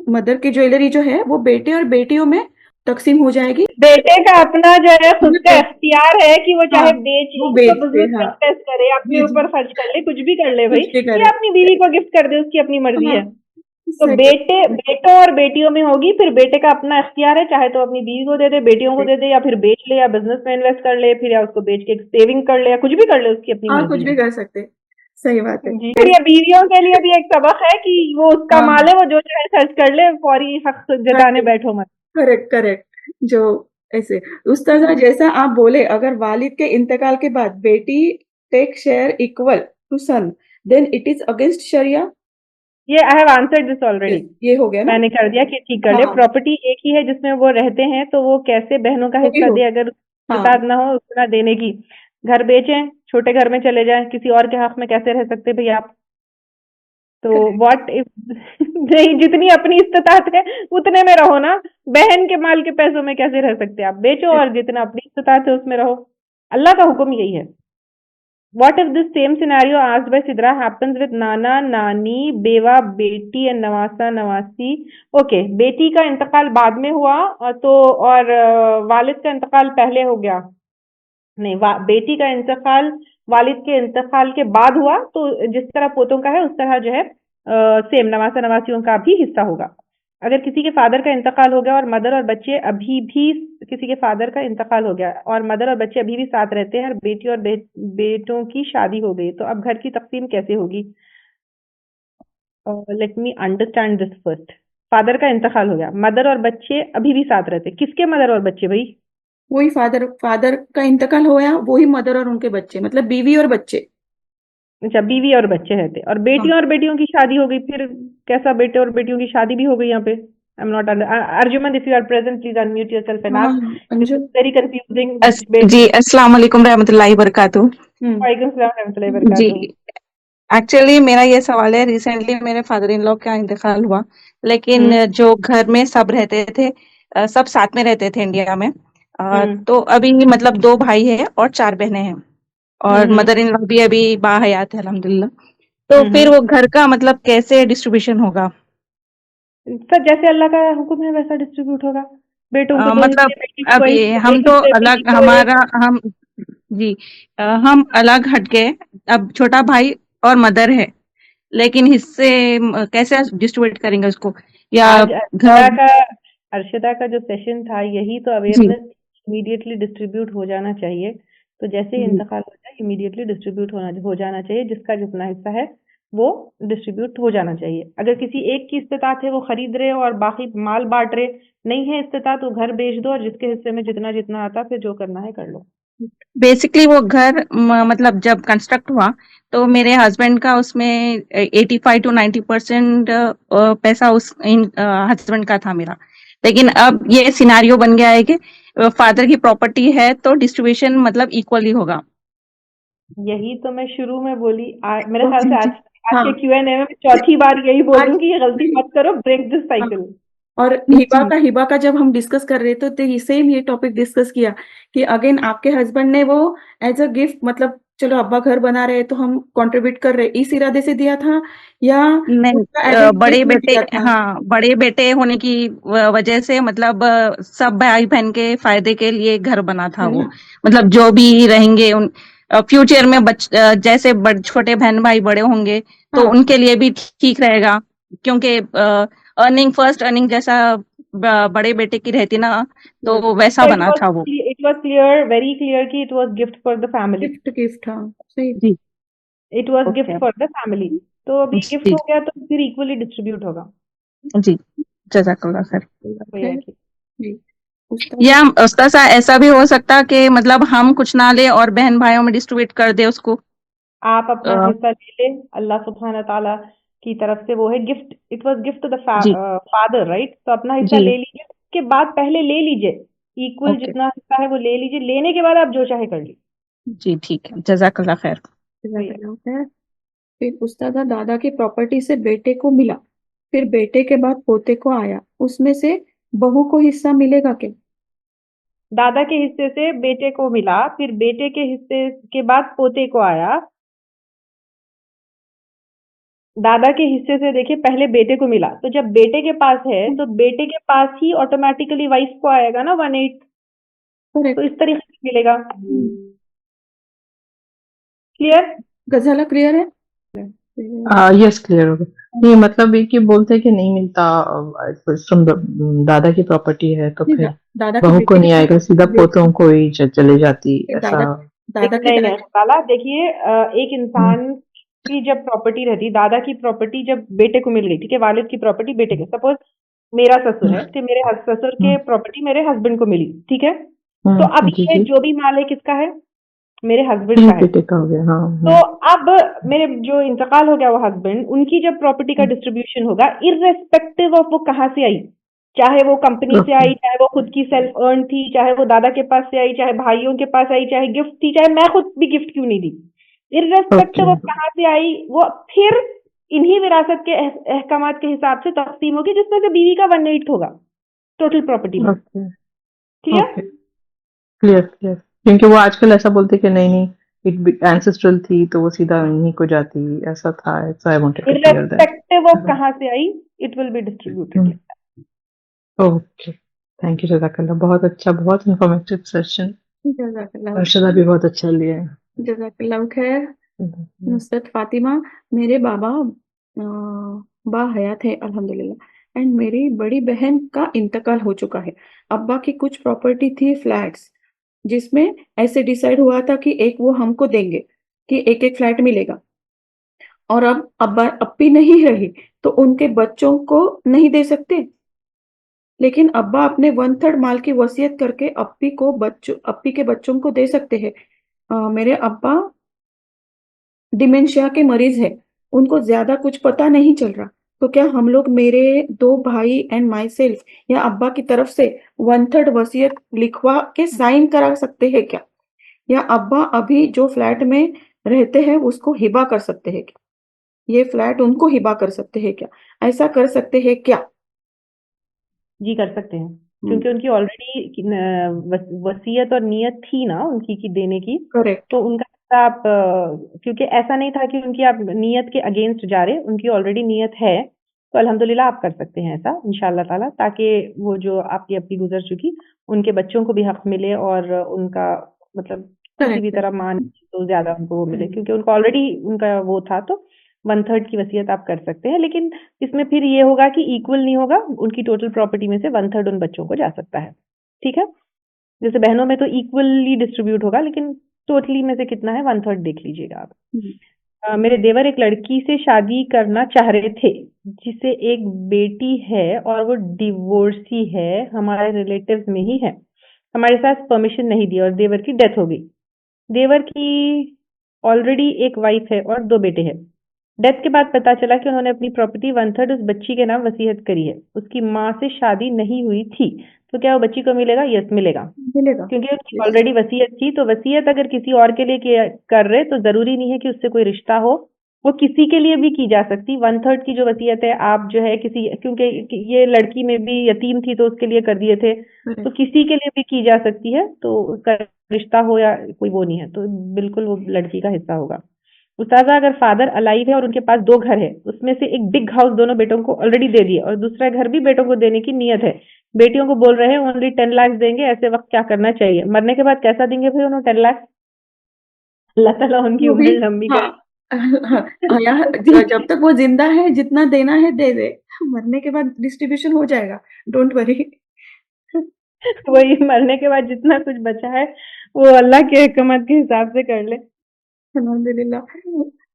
मदर की ज्वेलरी जो है वो बेटे और बेटियों में तकसीम हो जाएगी। बेटे का अपना जो है खुद का इख्तियार है कि वो चाहे बेच वो ले, बेच तो दे, बिजनेस हाँ। सक्सेस करे, अपने जी, ऊपर खर्च कर ले, कुछ भी कर ले भाई, कुछ भी करे। या अपनी बीवी को गिफ्ट कर दे, उसकी अपनी मर्जी हाँ, है। तो सही। बेटों और बेटियों में होगी, फिर बेटे का अपना इख्तियार है, चाहे तो अपनी बीवी को दे दे, बेटियों को दे दे, या फिर बेच ले, या बिजनेस में इन्वेस्ट कर ले, फिर या उसको बेच के सेविंग कर ले, या कुछ भी कर ले, उसकी अपनी हाँ, मर्जी कुछ है। भी कर सकते, सही बात है। जी, फिर ये बीवियों के लिए भी एक सबक है कि वो उसका हाँ, माल है, वो जो चाहे खर्च कर ले, फौरी हक जताने बैठो मत। Correct correct. जो ऐसे उस्ताजा जैसा आप बोले, अगर वालिद के इंतकाल के बाद बेटी take share equal to son, then it is against शरिया। ये I have answered this already, ये हो गया ना। मैंने कर दिया कि ठीक कर ले। हाँ, प्रॉपर्टी एक ही है जिसमें वो रहते हैं, तो वो कैसे बहनों का वो भी हिस्सा हो। दे, अगर हाँ, औकात ना हो उतना देने की। घर बेचें, छोटे घर में चले जाएं, किसी और के हक में कैसे रह सकते भैया आप? तो व्हाट इफ नहीं, जितनी अपनी इस्तेतात है उतने में रहो ना। बहन के माल के पैसों में कैसे रह सकते आप? बेचो और जितना अपनी इस्तेतात है उसमें रहो। अल्लाह का हुक्म यही है। What if this same scenario asked by Sidra happens with नाना नानी बेवा बेटी एंड नवासा नवासी? ओके, बेटी का इंतकाल बाद में हुआ और वालिद का इंतकाल पहले हो गया। नहीं, बेटी का इंतकाल वालिद के इंतकाल के बाद हुआ, तो जिस तरह पोतों का है उस तरह जो है सेम नवासा नवासियों का भी हिस्सा होगा। अगर किसी के फादर का इंतकाल हो गया और मदर और बच्चे अभी भी किसी के फादर का इंतकाल हो गया और मदर और बच्चे अभी भी साथ रहते हैं और बेटी और बेटों की शादी हो गई, तो अब घर की तकसीम कैसे होगी? Let me understand this first. Father का इंतकाल हो गया, मदर और बच्चे अभी भी साथ रहते, किसके मदर और बच्चे भाई? वही फादर का इंतकाल हो गया, वही मदर और उनके बच्चे, मतलब बीवी और बच्चे। अच्छा, बीवी और बच्चे रहते और बेटियों और बेटियों की शादी हो गई, फिर कैसा बेटे और बेटियों की शादी भी हो गई यहाँ पे? I am not Arjuman, if you are present please unmute yourself and ask. This is very confusing. जी, अस्सलाम वालेकुम रहमतुल्लाहि वबरकातुहू। वालेकुम सलाम रहमतुल्लाहि जी, वबरकातुहू। एक्चुअली मेरा ये सवाल है, रिसेंटली मेरे फादर इन लॉ का इंतकाल हुआ, लेकिन जो घर में सब रहते थे, सब साथ में रहते थे इंडिया में। तो अभी मतलब 2 भाई हैं और 4 बहनें हैं और मदर इन लॉ भी अभी बाहयात है अल्हम्दुलिल्लाह। तो फिर वो घर का मतलब कैसे डिस्ट्रीब्यूशन होगा? सर जैसे अल्लाह का हुक्म है वैसा डिस्ट्रीब्यूट होगा। बेटों को 2 मतलब हिस्से, बेटी को अब 1 ये हिस्से, हम 1 तो हिस्से बेटी अलग, को 1। हमारा हम जी हम अलग हट गए, अब छोटा भाई और मदर है, लेकिन हिस्से कैसे डिस्ट्रीब्यूट करेंगे उसको, या आज घर? अर्शिदा का जो सेशन था यही तो जी अवेयरनेस इमीडिएटली डिस्ट्रीब्यूट हो जाना चाहिए। तो जैसे ही जी इंतकाल हो जाए इमीडिएटली डिस्ट्रीब्यूट हो जाना चाहिए, जिसका जितना हिस्सा है वो डिस्ट्रीब्यूट हो जाना चाहिए। अगर किसी एक की इस्तेतात है वो खरीद रहे और बाकी माल बांट रहे, नहीं है इस्तेतात तो घर बेच दो और जिसके हिस्से में जितना जितना आता फिर जो करना है कर लो। बेसिकली वो घर मतलब जब कंस्ट्रक्ट हुआ तो मेरे हस्बैंड का उसमें 85 to 90% पैसा उस हस्बैंड का था मेरा, लेकिन अब ये सिनारियो बन गया है कि फादर की प्रॉपर्टी है तो डिस्ट्रीब्यूशन मतलब इक्वली होगा। यही तो मैं शुरू में बोली, मेरे ख्याल से जी, आज हाँ। के Q&A में मैं चौथी बार यही बोल रही हूँ कि ये गलती मत करो, ब्रेक दिस साइकिल। और हिबा का जब हम डिस्कस कर रहे थे तो ये सेम ये टॉपिक डिस्कस किया कि अगेन आपके हस्बैंड ने वो एज अ गिफ्ट, मतलब चलो अब्बा घर बना रहे हैं तो हम कंट्रीब्यूट कर रहे हैं, इस इरादे से दिया था या नहीं, उसका एज अ बड़े गिफ्ट में बेटे, दिया था? हाँ बड़े बेटे होने की वजह से मतलब सब भाई बहन के फायदे के लिए घर बना था है वो, ना? मतलब जो भी रहेंगे उन फ्यूचर में जैसे छोटे बहन भाई बड़े होंगे तो हाँ, उनके लिए भी ठीक रहेगा, क्योंकि अर्निंग फर्स्ट अर्निंग जैसा बड़े बेटे की रहती ना, तो वैसा So बना था वो। it was clear, very clear कि it was gift for the family. Gift हाँ, सही। जी It was gift okay. for the family. तो अभी गिफ्ट जी हो गया तो फिर इक्वली डिस्ट्रीब्यूट होगा। जी जज़ाकल्लाह खैर। कोई है कि जी, या उस्ताद साहब ऐसा भी हो सकता कि मतलब हम कुछ ना ले और बहन भाइयों में डिस्ट्रीब्यूट कर दे उसको? आप अपना हिस्सा ले लें, अल्लाह सुब्हान ताला की तरफ से वो है gift, it was gift to the जी फादर राइट। तो अपना हिस्सा जी ले लीजिए, उसके बाद पहले ले लीजिए इक्वल, ओके जितना हिस्सा है वो ले लीजिए, लेने के बाद आप जो चाहे कर लीजिए। जी ठीक है, जज़ाकल्लाह खैर। फिर उस्तादा दादा की प्रॉपर्टी से बेटे को मिला, फिर बेटे के बाद पोते को आया, उसमें से बहू को हिस्सा मिलेगा क्या? दादा के हिस्से से बेटे को मिला, फिर बेटे के हिस्से के बाद पोते को आया। दादा के हिस्से से देखिए पहले बेटे को मिला, तो जब बेटे के पास है तो बेटे के पास ही ऑटोमेटिकली वाइफ को आएगा ना 1/8, तो इस तरीके से मिलेगा। क्लियर? गजाला क्लियर है? यस क्लियर हो गया। ये मतलब ये कि बोलते हैं कि नहीं मिलता, दादा की प्रॉपर्टी है तो नहीं, फिर दादा के बहू को बेटे नहीं के आएगा, पास सीधा पोतों को ही चले जाती ऐसा। दादा के नहीं नहीं ताला, देखिए एक इंसान की जब प्रॉपर्टी रहती, दादा की प्रॉपर्टी जब बेटे को मिल गई, ठीक है, वालिद की प्रॉपर्टी बेटे के, सपोज मेरा ससुर है, तो मेरे ससुर के प्रॉपर्टी मेरे हस्बैंड को मिली, ठीक है, तो अब जी ये जी जो भी माल है किसका है? मेरे हस्बैंड का है। बेटे का हो गया। हाँ तो अब मेरे जो इंतकाल हो गया वो हस्बैंड, उनकी जब प्रॉपर्टी का डिस्ट्रीब्यूशन होगा, इररेस्पेक्टिव ऑफ वो कहाँ से आई, चाहे वो कंपनी से आई, चाहे वो खुद की सेल्फ अर्न थी, चाहे वो दादा के पास से आई, चाहे भाइयों के पास आई, चाहे गिफ्ट थी, चाहे मैं खुद भी गिफ्ट क्यों नहीं दी, इररेस्पेक्टिव ऑफ कहाँ से आई, वो फिर इन्हीं विरासत के अहकामात के हिसाब से तकसीम होगी, जिसमें से बीवी का 1/8 होगा टोटल प्रॉपर्टी में। क्लियर? Clear clear. क्योंकि वो आजकल ऐसा बोलते कि नहीं इट एंसेस्ट्रल थी तो वो सीधा इन्हीं को जाती, ऐसा था। So I wanted to clear that. Irrespective of कहाँ से आई, it will be distributed. Okay, thank you जज़ाकल्लाह, बहुत अच्छा, बहुत इंफॉर्मेटिव सेशन। जज़ाकल्लाह अर्शदा भी बहुत अच्छा लिया है। जज़ाकल्लाह खैर। नुसरत फातिमा, मेरे बाबा बाहयात है अल्हम्दुलिल्लाह, एंड मेरी बड़ी बहन का इंतकाल हो चुका है। अब्बा की कुछ प्रॉपर्टी थी फ्लैट्स, जिसमें ऐसे डिसाइड हुआ था कि एक वो हमको देंगे कि एक एक फ्लैट मिलेगा, और अब अब्बा अप्पी नहीं रही तो उनके बच्चों को नहीं दे सकते, लेकिन अब्बा अपने 1/3 माल की वसीयत करके अप्पी के बच्चों को दे सकते हैं। मेरे अब्बा डिमेंशिया के मरीज है, उनको ज्यादा कुछ पता नहीं चल रहा, तो क्या हम लोग, मेरे 2 भाई एंड माई सेल्फ, या अब्बा की तरफ से 1/3 वसीयत लिखवा के साइन करा सकते हैं क्या? या अब्बा अभी जो फ्लैट में रहते हैं उसको हिबा कर सकते हैं क्या? ये फ्लैट उनको हिबा कर सकते हैं क्या? ऐसा कर सकते हैं क्या? जी कर सकते हैं, क्योंकि उनकी ऑलरेडी वसीयत और नियत थी ना उनकी की देने की, करेक्ट। तो उनका आप क्योंकि ऐसा नहीं था कि उनकी आप नियत के अगेंस्ट जा रहे, उनकी ऑलरेडी नियत है, तो अल्हम्दुलिल्लाह आप कर सकते हैं ऐसा इंशाअल्लाह ताला, ताकि वो जो आपकी अपनी गुजर चुकी उनके बच्चों को भी हक मिले और उनका मतलब किसी भी करेक्ट। तरह मान तो ज्यादा उनको वो मिले, क्योंकि उनको ऑलरेडी उनका वो था, तो 1/3 की वसीयत आप कर सकते हैं। लेकिन इसमें फिर ये होगा कि इक्वल नहीं होगा, उनकी टोटल प्रॉपर्टी में से 1/3 उन बच्चों को जा सकता है। ठीक है, जैसे बहनों में तो इक्वली डिस्ट्रीब्यूट होगा, लेकिन टोटली में से कितना है 1/3 देख लीजिएगा आप। मेरे देवर एक लड़की से शादी करना चाह रहे थे जिसे एक बेटी है और वो डिवोर्सी है, हमारे रिलेटिव्स में ही है, हमारे साथ परमिशन नहीं दी और देवर की डेथ हो गई। देवर की ऑलरेडी एक वाइफ है और 2 बेटे हैं। डेथ के बाद पता चला कि उन्होंने अपनी प्रॉपर्टी 1/3 उस बच्ची के नाम वसीयत करी है। उसकी माँ से शादी नहीं हुई थी, तो क्या वो बच्ची को मिलेगा? यस मिलेगा, मिलेगा। क्योंकि उनकी ऑलरेडी वसीयत थी। तो वसीयत अगर किसी और के लिए कर रहे तो जरूरी नहीं है कि उससे कोई रिश्ता हो, वो किसी के लिए भी की जा सकती। 1/3 की जो वसीयत है आप जो है किसी, क्योंकि ये लड़की में भी यतीम थी तो उसके लिए कर दिए थे, तो किसी के लिए भी की जा सकती है, तो उसका रिश्ता हो या कोई वो नहीं है, तो बिल्कुल वो लड़की का हिस्सा होगा। उस्ताजा, अगर फादर अलाइव है और उनके पास 2 घर है, उसमें से एक बिग हाउस दोनों बेटों को ऑलरेडी दे दिए और दूसरा घर भी बेटों को देने की नियत है, बेटियों को बोल रहे हैं ओनली 10 लाख देंगे, ऐसे वक्त क्या करना चाहिए? मरने के बाद कैसा देंगे भाई उन्होंने 10 लाख? अल्लाह ताला उनकी वो भी, उम्र लंबी करे। यार जब तक वो जिंदा है जितना देना है दे दे, मरने के बाद डिस्ट्रीब्यूशन हो जाएगा, डोंट वरी। वही, मरने के बाद जितना कुछ बचा है वो अल्लाह के हिकमत के हिसाब से कर ले। अल्हम्दुलिल्लाह।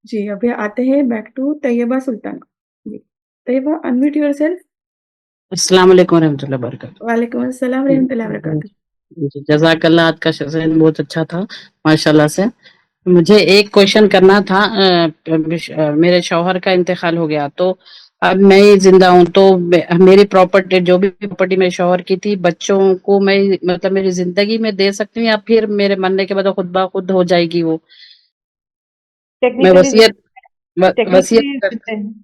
जी, अभी आते हैं बैक टू तैयबा सुल्ताना। जी, तैयबा अनम्यूट योरसेल्फ। अस्सलाम वालेकुम रहमतुल्लाहि बरकातहू। वालेकुम अस्सलाम रहमतुल्लाहि वबरकातुहू। जी, जज़ाकल्लाह, आज का सेशन बहुत अच्छा था माशाल्लाह से। मुझे एक क्वेश्चन करना था। मेरे शौहर का इंतकाल हो गया तो अब मैं ही जिंदा हूँ, तो मेरी प्रॉपर्टी, जो भी प्रॉपर्टी मेरे शौहर की थी, बच्चों को मैं मतलब मेरी जिंदगी में दे सकती हूँ या फिर मेरे मरने के बाद खुद ब खुद हो जाएगी वो? मैं वसीयत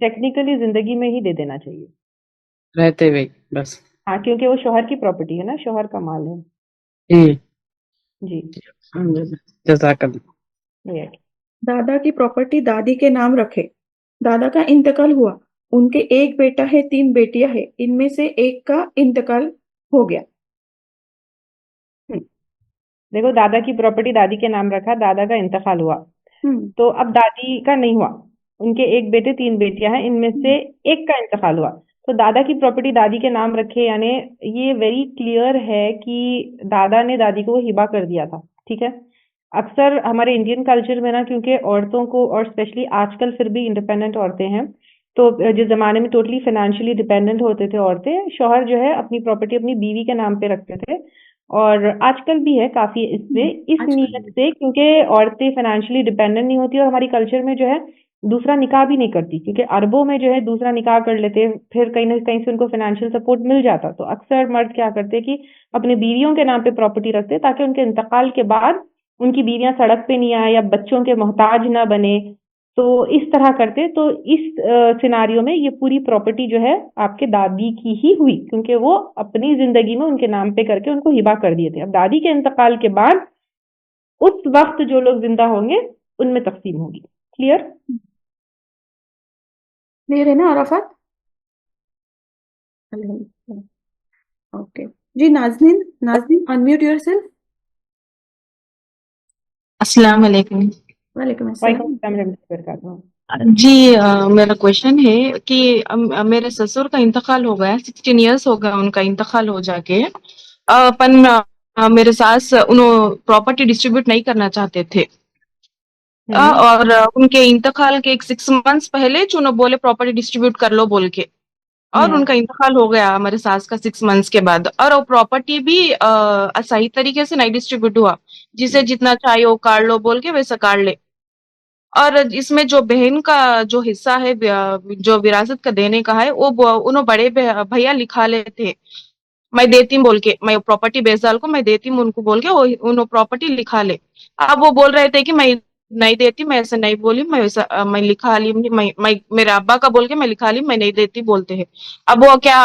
टेक्निकली जिंदगी में ही दे देना चाहिए। रहते हुए बस। हाँ, क्योंकि वो शौहर की प्रॉपर्टी है ना, शौहर का माल है। जी जी, जज़ाकल्लाह। दादा की प्रॉपर्टी दादी के नाम रखे, दादा का इंतकाल हुआ, उनके एक बेटा है 3 बेटियां है, इनमें से एक का इंतकाल हो गया। देखो, दादा की प्रॉपर्टी दादी के नाम रखा, दादा का इंतकाल हुआ, तो अब दादी का नहीं हुआ, उनके एक बेटे 3 बेटियां हैं, इनमें से एक का इंतकाल हुआ, तो दादा की प्रॉपर्टी दादी के नाम रखे, यानी ये वेरी क्लियर है कि दादा ने दादी को हिबा कर दिया था। ठीक है, अक्सर हमारे इंडियन कल्चर में ना, क्योंकि औरतों को, और स्पेशली आजकल फिर भी इंडिपेंडेंट औरतें हैं, तो जिस जमाने में टोटली फाइनेंशियली डिपेंडेंट होते थे औरतें, शौहर जो है अपनी प्रॉपर्टी अपनी बीवी के नाम पे रखते थे, और आजकल भी है काफी इससे, इस नीयत से, क्योंकि औरतें फाइनेंशियली डिपेंडेंट नहीं होती और हमारी कल्चर में जो है दूसरा निकाह भी नहीं करती, क्योंकि अरबों में जो है दूसरा निकाह कर लेते, फिर कहीं ना कहीं से उनको फाइनेंशियल सपोर्ट मिल जाता, तो अक्सर मर्द क्या करते कि अपने बीवियों के नाम पे प्रॉपर्टी रखते ताकि उनके इंतकाल के बाद उनकी बीवियां सड़क पे नहीं आए या बच्चों के मोहताज ना बने, तो इस तरह करते। तो इस सिनारियो में ये पूरी प्रॉपर्टी जो है आपके दादी की ही हुई, क्योंकि वो अपनी जिंदगी में उनके नाम पे करके उनको हिबा कर दिए थे। अब दादी के इंतकाल के बाद उस वक्त जो लोग जिंदा होंगे उनमें तकसीम होगी। क्लियर? क्लियर है ना अराफात? ओके जी। Nazneen, Nazneen unmute yourself. अस्सलाम वालेकुम। वालेकुम वालेकुम अस्सलाम। अस्सलाम रहमतुल्लाहि व बरकातहू। जी मेरा क्वेश्चन है कि मेरे ससुर का इंतकाल हो गया, 16 इयर्स हो गया उनका इंतकाल हो जाके। अपन मेरे सास उन्होंने प्रॉपर्टी डिस्ट्रीब्यूट नहीं करना चाहते थे। और उनके इंतकाल के एक 6 मंथ्स पहले चुनो बोले प्रॉपर्टी डिस्ट्रीब्यूट कर लो बोल के, और उनका इंतकाल हो गया हमारे सास का 6 मंथ्स के बाद। और वो प्रॉपर्टी भी सही तरीके से नहीं डिस्ट्रीब्यूट हुआ, जिसे जितना चाहिए वो काट लो बोल के वैसा काट ले। और इसमें जो बहन का जो हिस्सा है जो विरासत का देने का है, वो उन्होंने बड़े भैया लिखा लेते, मैं देती हूँ बोल के, मैं प्रॉपर्टी बेच डाल को मैं देती हूँ उनको बोल के वो उन्होंने प्रॉपर्टी लिखा ले। अब वो बोल रहे थे कि मैं नहीं देती, मैं ऐसा नहीं बोली, मैं वैसा मैं लिखा ली, मैं मेरे अब्बा का बोल के मैं लिखा ली, मैं नहीं देती बोलते हैं। अब वो क्या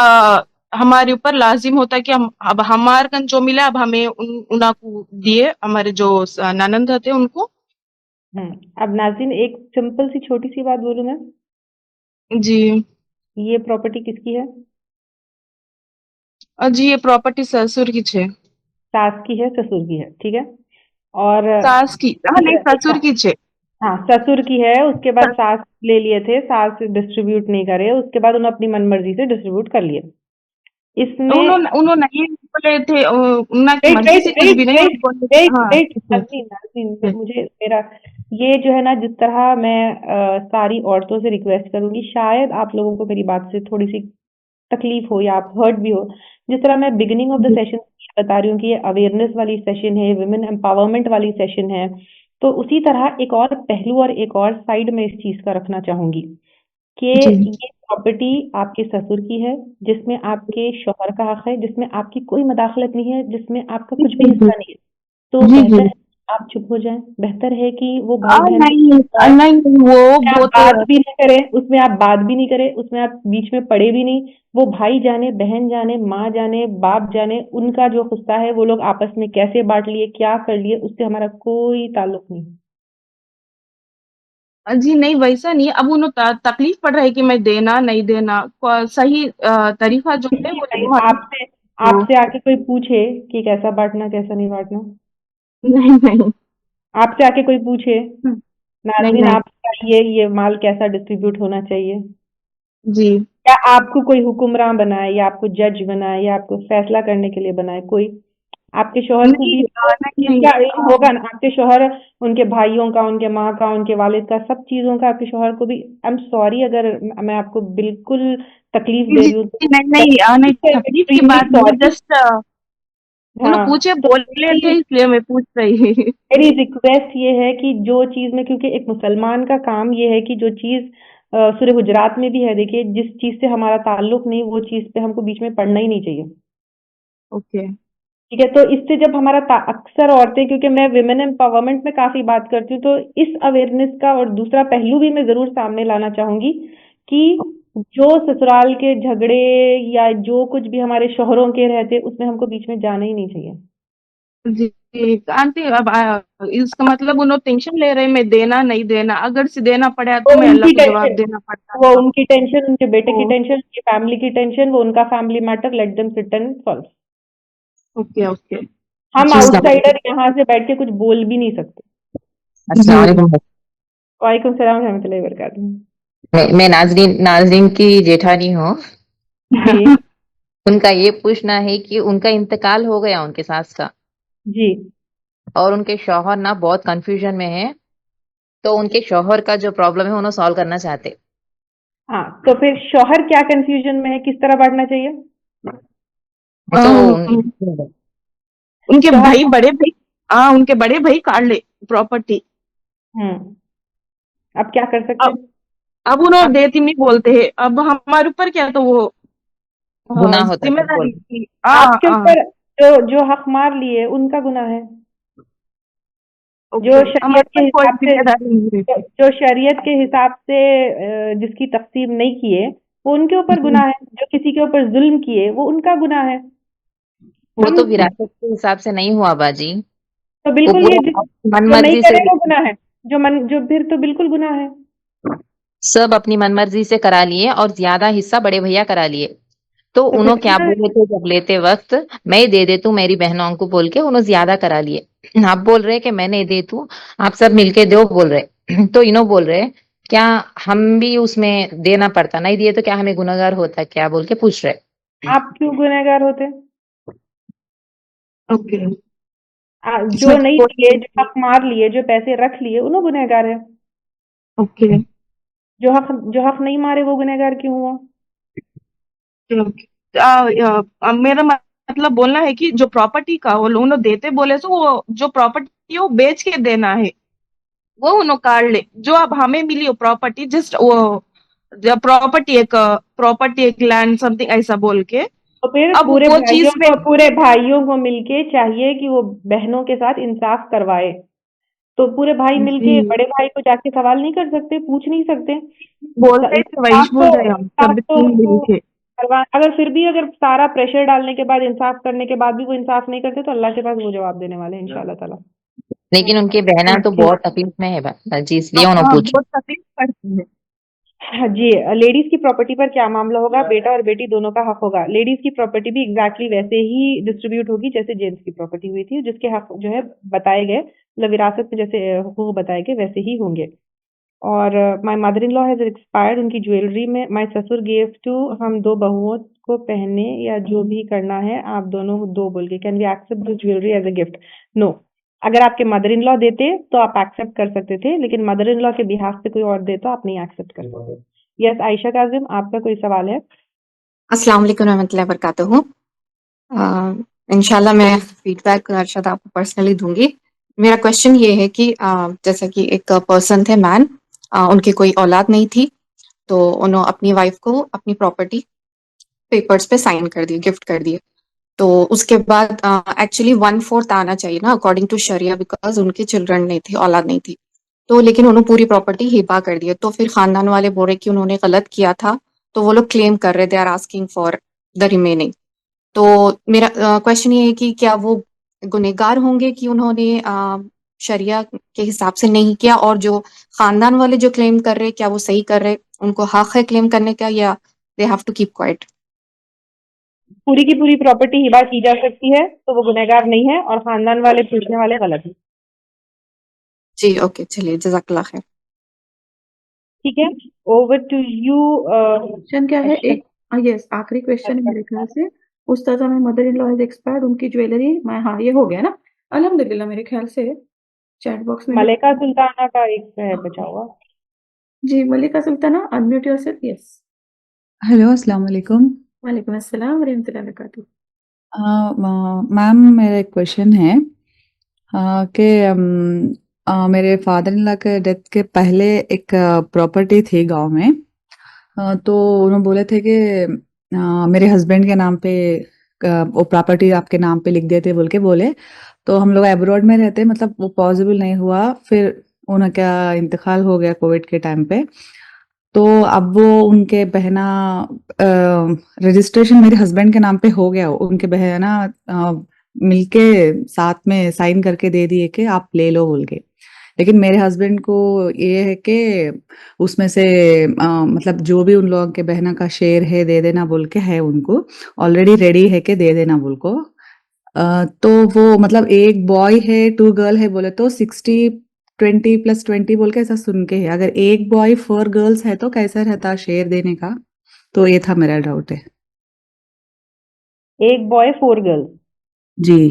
हमारे ऊपर लाजिम होता है कि हम अब हमारे कन जो मिला अब हमें उना को दिए, हमारे जो ननंद थे उनको। अब नाज़रीन एक सिंपल सी छोटी सी बात बोलूं मैं। जी। ये प्रॉपर्टी किसकी है? जी ये प्रॉपर्टी ससुर की छे। सास की है, ससुर की है, ठीक है? और सास की, हाँ नहीं ससुर की छे। हाँ ससुर की है, उसके बाद सास ले लिए थे, सास डिस्ट्रीब्यूट नहीं करे, उसके बाद उन्होंने अपनी मनमर्जी से डिस्ट्रीब्यूट कर लिए। इसमें उन्होंने नहीं बोले थे, उनकी वेट मर्जी वेट से कुछ वेट भी नहीं वेट बोले थे। वेट हाँ वेट नाज़रीन नाज़रीन मुझे मेरा ये जो है ना, जिस तरह मैं सारी औरतों से रिक्वेस्ट करूंगी, शायद आप लोगों को मेरी बात से थोड़ी सी तकलीफ हो या आप हर्ट भी हो। जिस तरह मैं बिगिनिंग ऑफ द सेशन बता रही हूँ कि ये अवेयरनेस वाली सेशन है, वुमेन एम्पावरमेंट वाली सेशन है, तो उसी तरह एक और पहलू और एक और साइड में इस चीज का रखना चाहूंगी कि ये प्रॉपर्टी आपके ससुर की है, जिसमें आपके शौहर का हक है, जिसमें आपकी कोई मदाखलत नहीं है, जिसमें आपका कुछ भी हिस्सा नहीं है। तो बेहतर है आप चुप हो जाएं, बेहतर है कि वो भाई बहन नहीं वो आप बात भी नहीं करें, उसमें आप बात भी नहीं करें, उसमें आप बीच में पड़े भी नहीं। वो भाई जाने, बहन जाने, माँ जाने, बाप जाने, उनका जो हिस्सा है वो लोग आपस में कैसे बांट लिए, क्या कर लिए, उससे हमारा कोई ताल्लुक नहीं। जी नहीं वैसा नहीं, अब उन्हें तकलीफ पड़ रही है कि मैं देना नहीं देना, सही तरीका जो है वो जो है आपसे आपसे आके कोई पूछे कि कैसा बांटना कैसा नहीं बांटना? नहीं आपसे आके कोई पूछे नाज़रीन नहीं। आपका ये माल कैसा डिस्ट्रीब्यूट होना चाहिए? जी या आपको कोई हुक्मरान बनाए, या आपको जज बनाए, या आपको फैसला करने के लिए बनाए कोई? आपके शौहर को भी इसका इल्म होगा ना, आपके शौहर उनके भाइयों का, उनके माँ का, उनके वालिद का, सब चीजों का आपके शौहर को भी। आई एम सॉरी अगर मैं आपको बिल्कुल तकलीफ दे रही हूँ तो नहीं तकलीफ की बात नहीं, जस्ट उन्होंने पूछे तो बोले थे इसलिए मैं पूछ रही। मेरी रिक्वेस्ट ये है कि जो चीज में, क्योंकि एक मुसलमान का काम ये है कि जो चीज सूरह हुजरात में भी है, देखिए जिस चीज से हमारा ताल्लुक नहीं वो चीज पे हमको बीच में पढ़ना ही नहीं चाहिए। ओके ठीक है, तो इससे जब हमारा अक्सर औरतें, क्योंकि मैं विमेन एम्पावरमेंट में काफी बात करती हूँ, तो इस अवेयरनेस का और दूसरा पहलू भी मैं जरूर सामने लाना चाहूंगी कि जो ससुराल के झगड़े या जो कुछ भी हमारे शौहरों के रहते, उसमें हमको बीच में जाना ही नहीं चाहिए। जी आंटी, अब इसका मतलब उन्होंने टेंशन ले रहे मैं देना नहीं देना, अगर से देना पड़ा तो मैं अल्लाह उनकी को जवाब टेंशन, देना पड़ता वो था। उनकी टेंशन, उनके बेटे की टेंशन, उनकी फैमिली की टेंशन, वो उनका family matter, let them sit and solve. Okay okay हम आउटसाइडर यहाँ से बैठ के कुछ बोल भी नहीं सकते। वालेकुम सलाम रहमतुल्लाहि व बरकातहू। मैं नाजरीन नाजरीन की जेठानी हूँ। जी उनका ये पूछना है कि उनका इंतकाल हो गया उनके सास का, जी, और उनके शौहर ना बहुत कंफ्यूजन में है, तो उनके शौहर का जो प्रॉब्लम है उन्हें सॉल्व करना चाहते। हाँ तो फिर शौहर क्या कंफ्यूजन में है, किस तरह बांटना चाहिए? तो उनके भाई बड़े भाई, हाँ उनके बड़े भाई काट ले प्रॉपर्टी। अब क्या कर सकते हैं? अब उन्होंने देती नहीं बोलते हैं, अब हमारे ऊपर क्या, तो वो गुनाह होता है जिम्मेदारी थी। आपके ऊपर जो जो हक मार लिए उनका गुनाह है। जो शरीयत के हिसाब से, जो शरीयत के हिसाब से जिसकी तकसीम नहीं किए वो उनके ऊपर गुनाह है, जो किसी के ऊपर जुल्म किए वो उनका गुनाह है। वो तो विरासत के हिसाब से नहीं हुआ बाजी। तो वो बिल्कुल ये पूरा जो नहीं मनमर्जी से करे वो गुनाह है, जो फिर तो बिल्कुल गुनाह है। सब अपनी मनमर्जी से करा लिए और ज्यादा हिस्सा बड़े भैया करा लिए। तो तो फिर उन्होंने क्या गुनाह है। बोले थे जब लेते वक्त, मैं दे देतू मेरी बहनों को बोल के उन्होंने ज्यादा करा लिए। आप बोल रहे कि मैं नहीं देतू, आप सब मिलके दो बोल रहे। तो इन्हों बोल रहे क्या हम भी उसमें देना पड़ता, नहीं दिए तो क्या हमें गुनहगार होता क्या बोल के पूछ रहे। आप क्यों गुनहगार होते? ओके। जो नहीं दिए, जो हक मार लिए, जो पैसे रख लिए, उन्हों गुनहगार है। ओके। जो हक नहीं मारे वो गुनहगार क्यों हुआ? मेरा मतलब बोलना है कि जो प्रॉपर्टी का वो लोग देते बोले तो वो जो प्रॉपर्टी है वो बेच के देना है, वो उन्होंने काट ले। जो अब हमें मिली वो प्रॉपर्टी जस्ट वो प्रॉपर्टी एक लैंड समथिंग ऐसा बोल के, तो फिर अब वो चीज में पूरे भाइयों को मिलके चाहिए कि वो बहनों के साथ इंसाफ करवाए। तो पूरे भाई मिलके जी बड़े भाई को जाके सवाल नहीं कर सकते, पूछ नहीं सकते? बोलते थे, वही बोल रहे हैं हम इंसाफ सब तो तीन मिल के। अगर फिर भी अगर सारा प्रेशर डालने के बाद, इंसाफ करने के बाद भी वो इंसाफ नहीं करते, तो अल्लाह के पास वो जवाब देने वाले हैं इंशाल्लाह ताला। लेकिन उनके बहना तो ओके। बहुत तकलीफ में है जी, इसलिए हाँ उन्होंने पूछा। बहुत तकलीफ पड़ती है। हाँ जी, लेडीज की प्रॉपर्टी पर क्या मामला होगा? बेटा और बेटी दोनों का हक होगा। लेडीज की प्रॉपर्टी भी एग्जैक्टली वैसे ही डिस्ट्रीब्यूट होगी जैसे जेंट्स की प्रॉपर्टी हुई थी, जिसके हक जो है बताए गए, मतलब विरासत में जैसे हुकूक बताए गए वैसे ही होंगे। और my mother in law has expired, उनकी ज्वेलरी में माय ससुर गिव टू, हम दो बहुओं को पहने या जो भी करना है आप दोनों दो बोल के, can we accept this jewellery as a gift? No. अगर आपके मदर इन लॉ देते तो आप एक्सेप्ट कर सकते थे, लेकिन मदर इन लॉ के बिहाफ पे कोई और दे तो आप नहीं एक्सेप्ट कर सकते। यस आयशा काजिम, आपका कोई सवाल है? अस्सलाम वालेकुम रहमतुल्लाहि वबरकातुहू। इंशाल्लाह मैं फीडबैक अरशद आपको पर्सनली दूंगी। मेरा क्वेश्चन ये है कि जैसा कि एक पर्सन थे मैन, उनकी कोई औलाद नहीं थी, तो उन्होंने अपनी वाइफ को अपनी प्रॉपर्टी पेपर्स पे साइन कर दिए, गिफ्ट कर दिए। तो उसके बाद एक्चुअली 1/4 आना चाहिए ना अकॉर्डिंग टू शरिया, बिकॉज उनके चिल्ड्रन नहीं थे, औलाद नहीं थी। तो लेकिन उन्होंने पूरी प्रॉपर्टी हिबा कर दी है। तो फिर खानदान वाले बोल रहे कि उन्होंने गलत किया था, तो वो लोग क्लेम कर रहे, they are asking for the remaining. तो मेरा क्वेश्चन ये है कि क्या वो गुनहगार होंगे कि उन्होंने शरिया के हिसाब से नहीं किया, और जो खानदान वाले जो क्लेम कर रहे क्या वो सही कर रहे, उनको हक है क्लेम करने का, या they have to keep quiet? पूरी की पूरी प्रॉपर्टी हिबा की जा सकती है तो वो गुनहगार नहीं है, और खानदान वाले पूछने वाले गलत है। जी ओके, चलिए जज़ाकल्लाह खैर। ठीक है, ओवर टू यू। क्वेश्चन क्या है? एक यस, आखिरी क्वेश्चन है मेरे ख्याल से। उस्ताद my mother in law has expired, उनकी ज्वेलरी मैं, हाँ ये हो गया ना अल्हम्दुलिल्लाह, मेरे ख्याल से चैट बॉक्स में भी। मलिका सुल्ताना का एक है बचा हुआ। जी Malika Sultana, unmute yourself. Yes. Hello अस्सलाम वालेकुम। वालेकुम अस्सलाम व रहमतुल्लाहि व बरकातहू। मैम मेरा एक क्वेश्चन है कि मेरे फादर इन लॉ के डेथ के पहले एक प्रॉपर्टी थी गांव में। तो उन्होंने बोले थे कि मेरे हस्बैंड के नाम पे वो प्रॉपर्टी आपके नाम पे लिख देते बोल के बोले। तो हम लोग अब्रॉड में रहते, मतलब वो पॉसिबल नहीं हुआ। फिर उन्हें क्या इंतकाल हो गया कोविड के टाइम पे। तो अब वो उनके बहना रजिस्ट्रेशन मेरे हस्बैंड के नाम पे हो गया। उनके बहना मिलके साथ में साइन करके दे दिए कि आप ले लो बोल के। लेकिन मेरे हस्बैंड को ये है कि उसमें से मतलब जो भी उन लोगों के बहना का शेयर है दे देना बोल के है, उनको ऑलरेडी रेडी है कि दे देना बोल को। तो वो मतलब एक बॉय है 2 गर्ल है बोले तो 60-20+20 बोल के ऐसा सुन के है। अगर एक बॉय 4 गर्ल्स है तो कैसा रहता शेयर देने का? तो ये था मेरा डाउट है। एक बॉय 4 गर्ल्स, जी।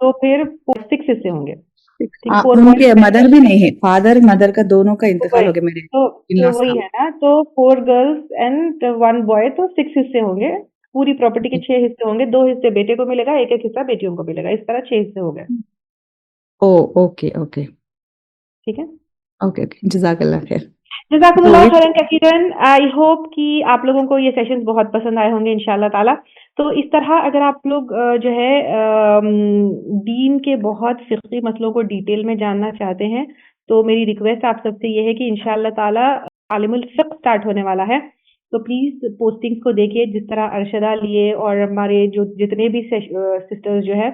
तो फिर 6 हिस्से होंगे। 4 उनके बॉयज मदर भी नहीं है, फादर मदर का दोनों का इंतकाल हो गया मेरे तो इन-लॉज वही का। है ना, तो 4 गर्ल्स एंड 1 बॉय, तो 6 हिस्से होंगे। पूरी प्रॉपर्टी के 6 हिस्से होंगे, 2 हिस्से बेटे को मिलेगा, एक हिस्सा बेटियों को मिलेगा, इस तरह 6 हिस्से हो गए। ओ ओके ओके ठीक है, ओके ओके, जज़ाकल्लाह खैर। जज़ाकुमुल्लाह खैरन कसीरन। आई होप कि आप लोगों को ये सेशंस बहुत पसंद आए होंगे इंशाल्लाह ताला। तो इस तरह अगर आप लोग जो है दीन के बहुत फ़िक़ही मसलों को डिटेल में जानना चाहते हैं, तो मेरी रिक्वेस्ट आप सबसे ये है कि इंशाल्लाह ताला आलिमुल फ़िक़्ह स्टार्ट होने वाला है। तो प्लीज़ पोस्टिंग्स को देखिए, जिस तरह अरशदा लिए और हमारे जो जितने भी सिस्टर्स जो है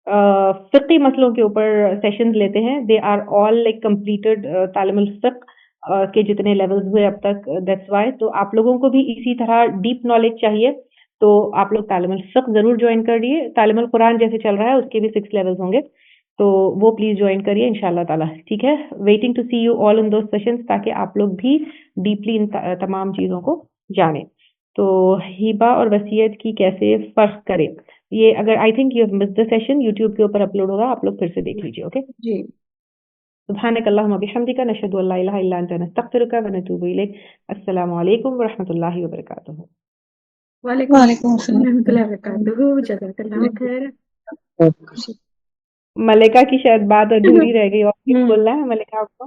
फ़िक़्ही मसलों के ऊपर सेशंस लेते हैं। They are all like completed तालीमुल फ़िक़्ह के जितने लेवल्स हुए अब तक, दैट्स व्हाई। तो आप लोगों को भी इसी तरह डीप नॉलेज चाहिए तो आप लोग तालीमुल फ़िक़्ह ज़रूर जॉइन करिए। तालीमुल कुरान जैसे चल रहा है उसके भी 6 लेवल्स होंगे, तो वो प्लीज़ जॉइन करिए इंशाअल्लाह ताला, ठीक है? Waiting to see you all in those sessions ताकि आप लोग भी डीपली इन तमाम चीज़ों को जानें। तो हिबा और वसीयत की कैसे फ़र्क करें? ये अगर I think you have missed the session, YouTube के ऊपर अपलोड होगा, आप लोग फिर से देख लीजिए, ओके? जी। सुब्हानक अल्लाहुम्मा बिहम्दिका नशहदु अल्ला इलाहा इल्ला अंता नस्तगफिरुका व नतूबु इलैक। अस्सलामु अलैकुम व रहमतुल्लाहि व बरकातुहू। वालेकुम वालेकुम अस्सलाम अस्सलाम। रहमतुल्लाहि व बरकातुहू। जज़ाकल्लाहु खैर। मलिका की शायद बात अधूरी रह गई और कुछ बोलना है मलिका आपको?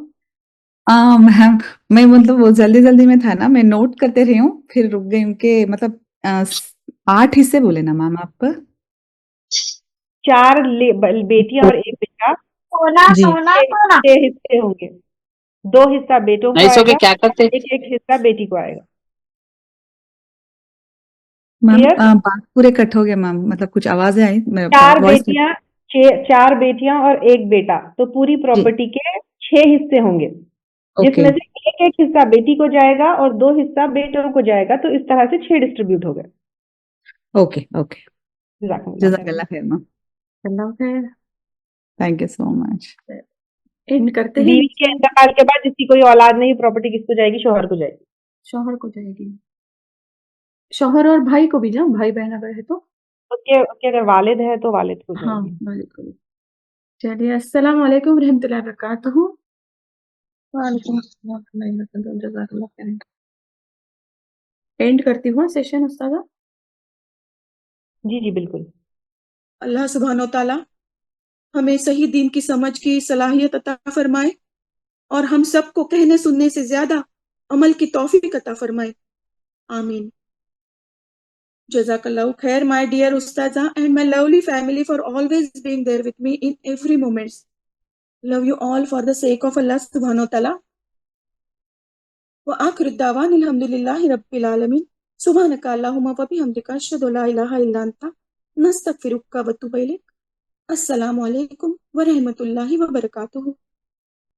मैम, मैं मतलब वो जल्दी-जल्दी में था ना, मैं नोट करते रही हूँ, फिर रुक गई हूँ कि मतलब 8 हिस्से बोले ना मैम आप? 4 बेटियां और 1 बेटा, जी। 6 हिस्से होंगे। 2 हिस्सा बेटों को ऐसो के आएगा, क्या करते? 1-1 हिस्सा बेटी को आएगा। Ma'am clear? बात पूरे कट हो गया मैम, मतलब कुछ आवाज़ें आई, मैं 4 वॉइस बेटियां 4 बेटियां और 1 बेटा, तो पूरी जी, प्रॉपर्टी के 6 हिस्से होंगे, ओके, जिसमें से 1-1 हिस्सा बेटी को जाएगा और 2 हिस्सा बेटों को जाएगा, तो इस तरह से 6 डिस्ट्रीब्यूट हो गए। Okay, okay. जज़ाकल्लाह खैर। जज़ाकल्लाह खैर मैम। अल्लाह खैर। Thank you so much. End करते हैं बीवी के इंतकाल के बाद जिसकी कोई औलाद नहीं, प्रॉपर्टी किसको जाएगी? शौहर को जाएगी। शौहर को जाएगी। शौहर और भाई को भी ना, भाई-बहन अगर है तो? उसके अगर वालिद है तो वालिद को हाँ, जाएगी। वालिद को भी। चलिए, अस्सलाम वालेकुम रहमतुल्लाहि व बरकातुहू। वालेकुम अस्सलाम व रहमतुल्लाहि जज़ाकल्लाह खैर। एंड करती हूँ सेशन उस्तादा। जी, जी, बिल्कुल। अल्लाह सुब्हान व तआला हमें सही दीन की समझ की सलाहियत अता फरमाए और हम सबको कहने सुनने से ज्यादा अमल की तौफीक अता फरमाए। आमीन। Jazakallahu khair, my dear Ustaza and my lovely family, for always being there with me in every moment. Love you all for the sake of Allah subhanahu wa ta'ala. Wa akhiru da'wan alhamdulillahi rabbil alamin. Subhanaka Allahumma wa bihamdika ashhadu la ilaha illa anta nastaghfiruka wa atubu ilaik. Assalamu alaikum wa rahmatullahi wa barakatuh.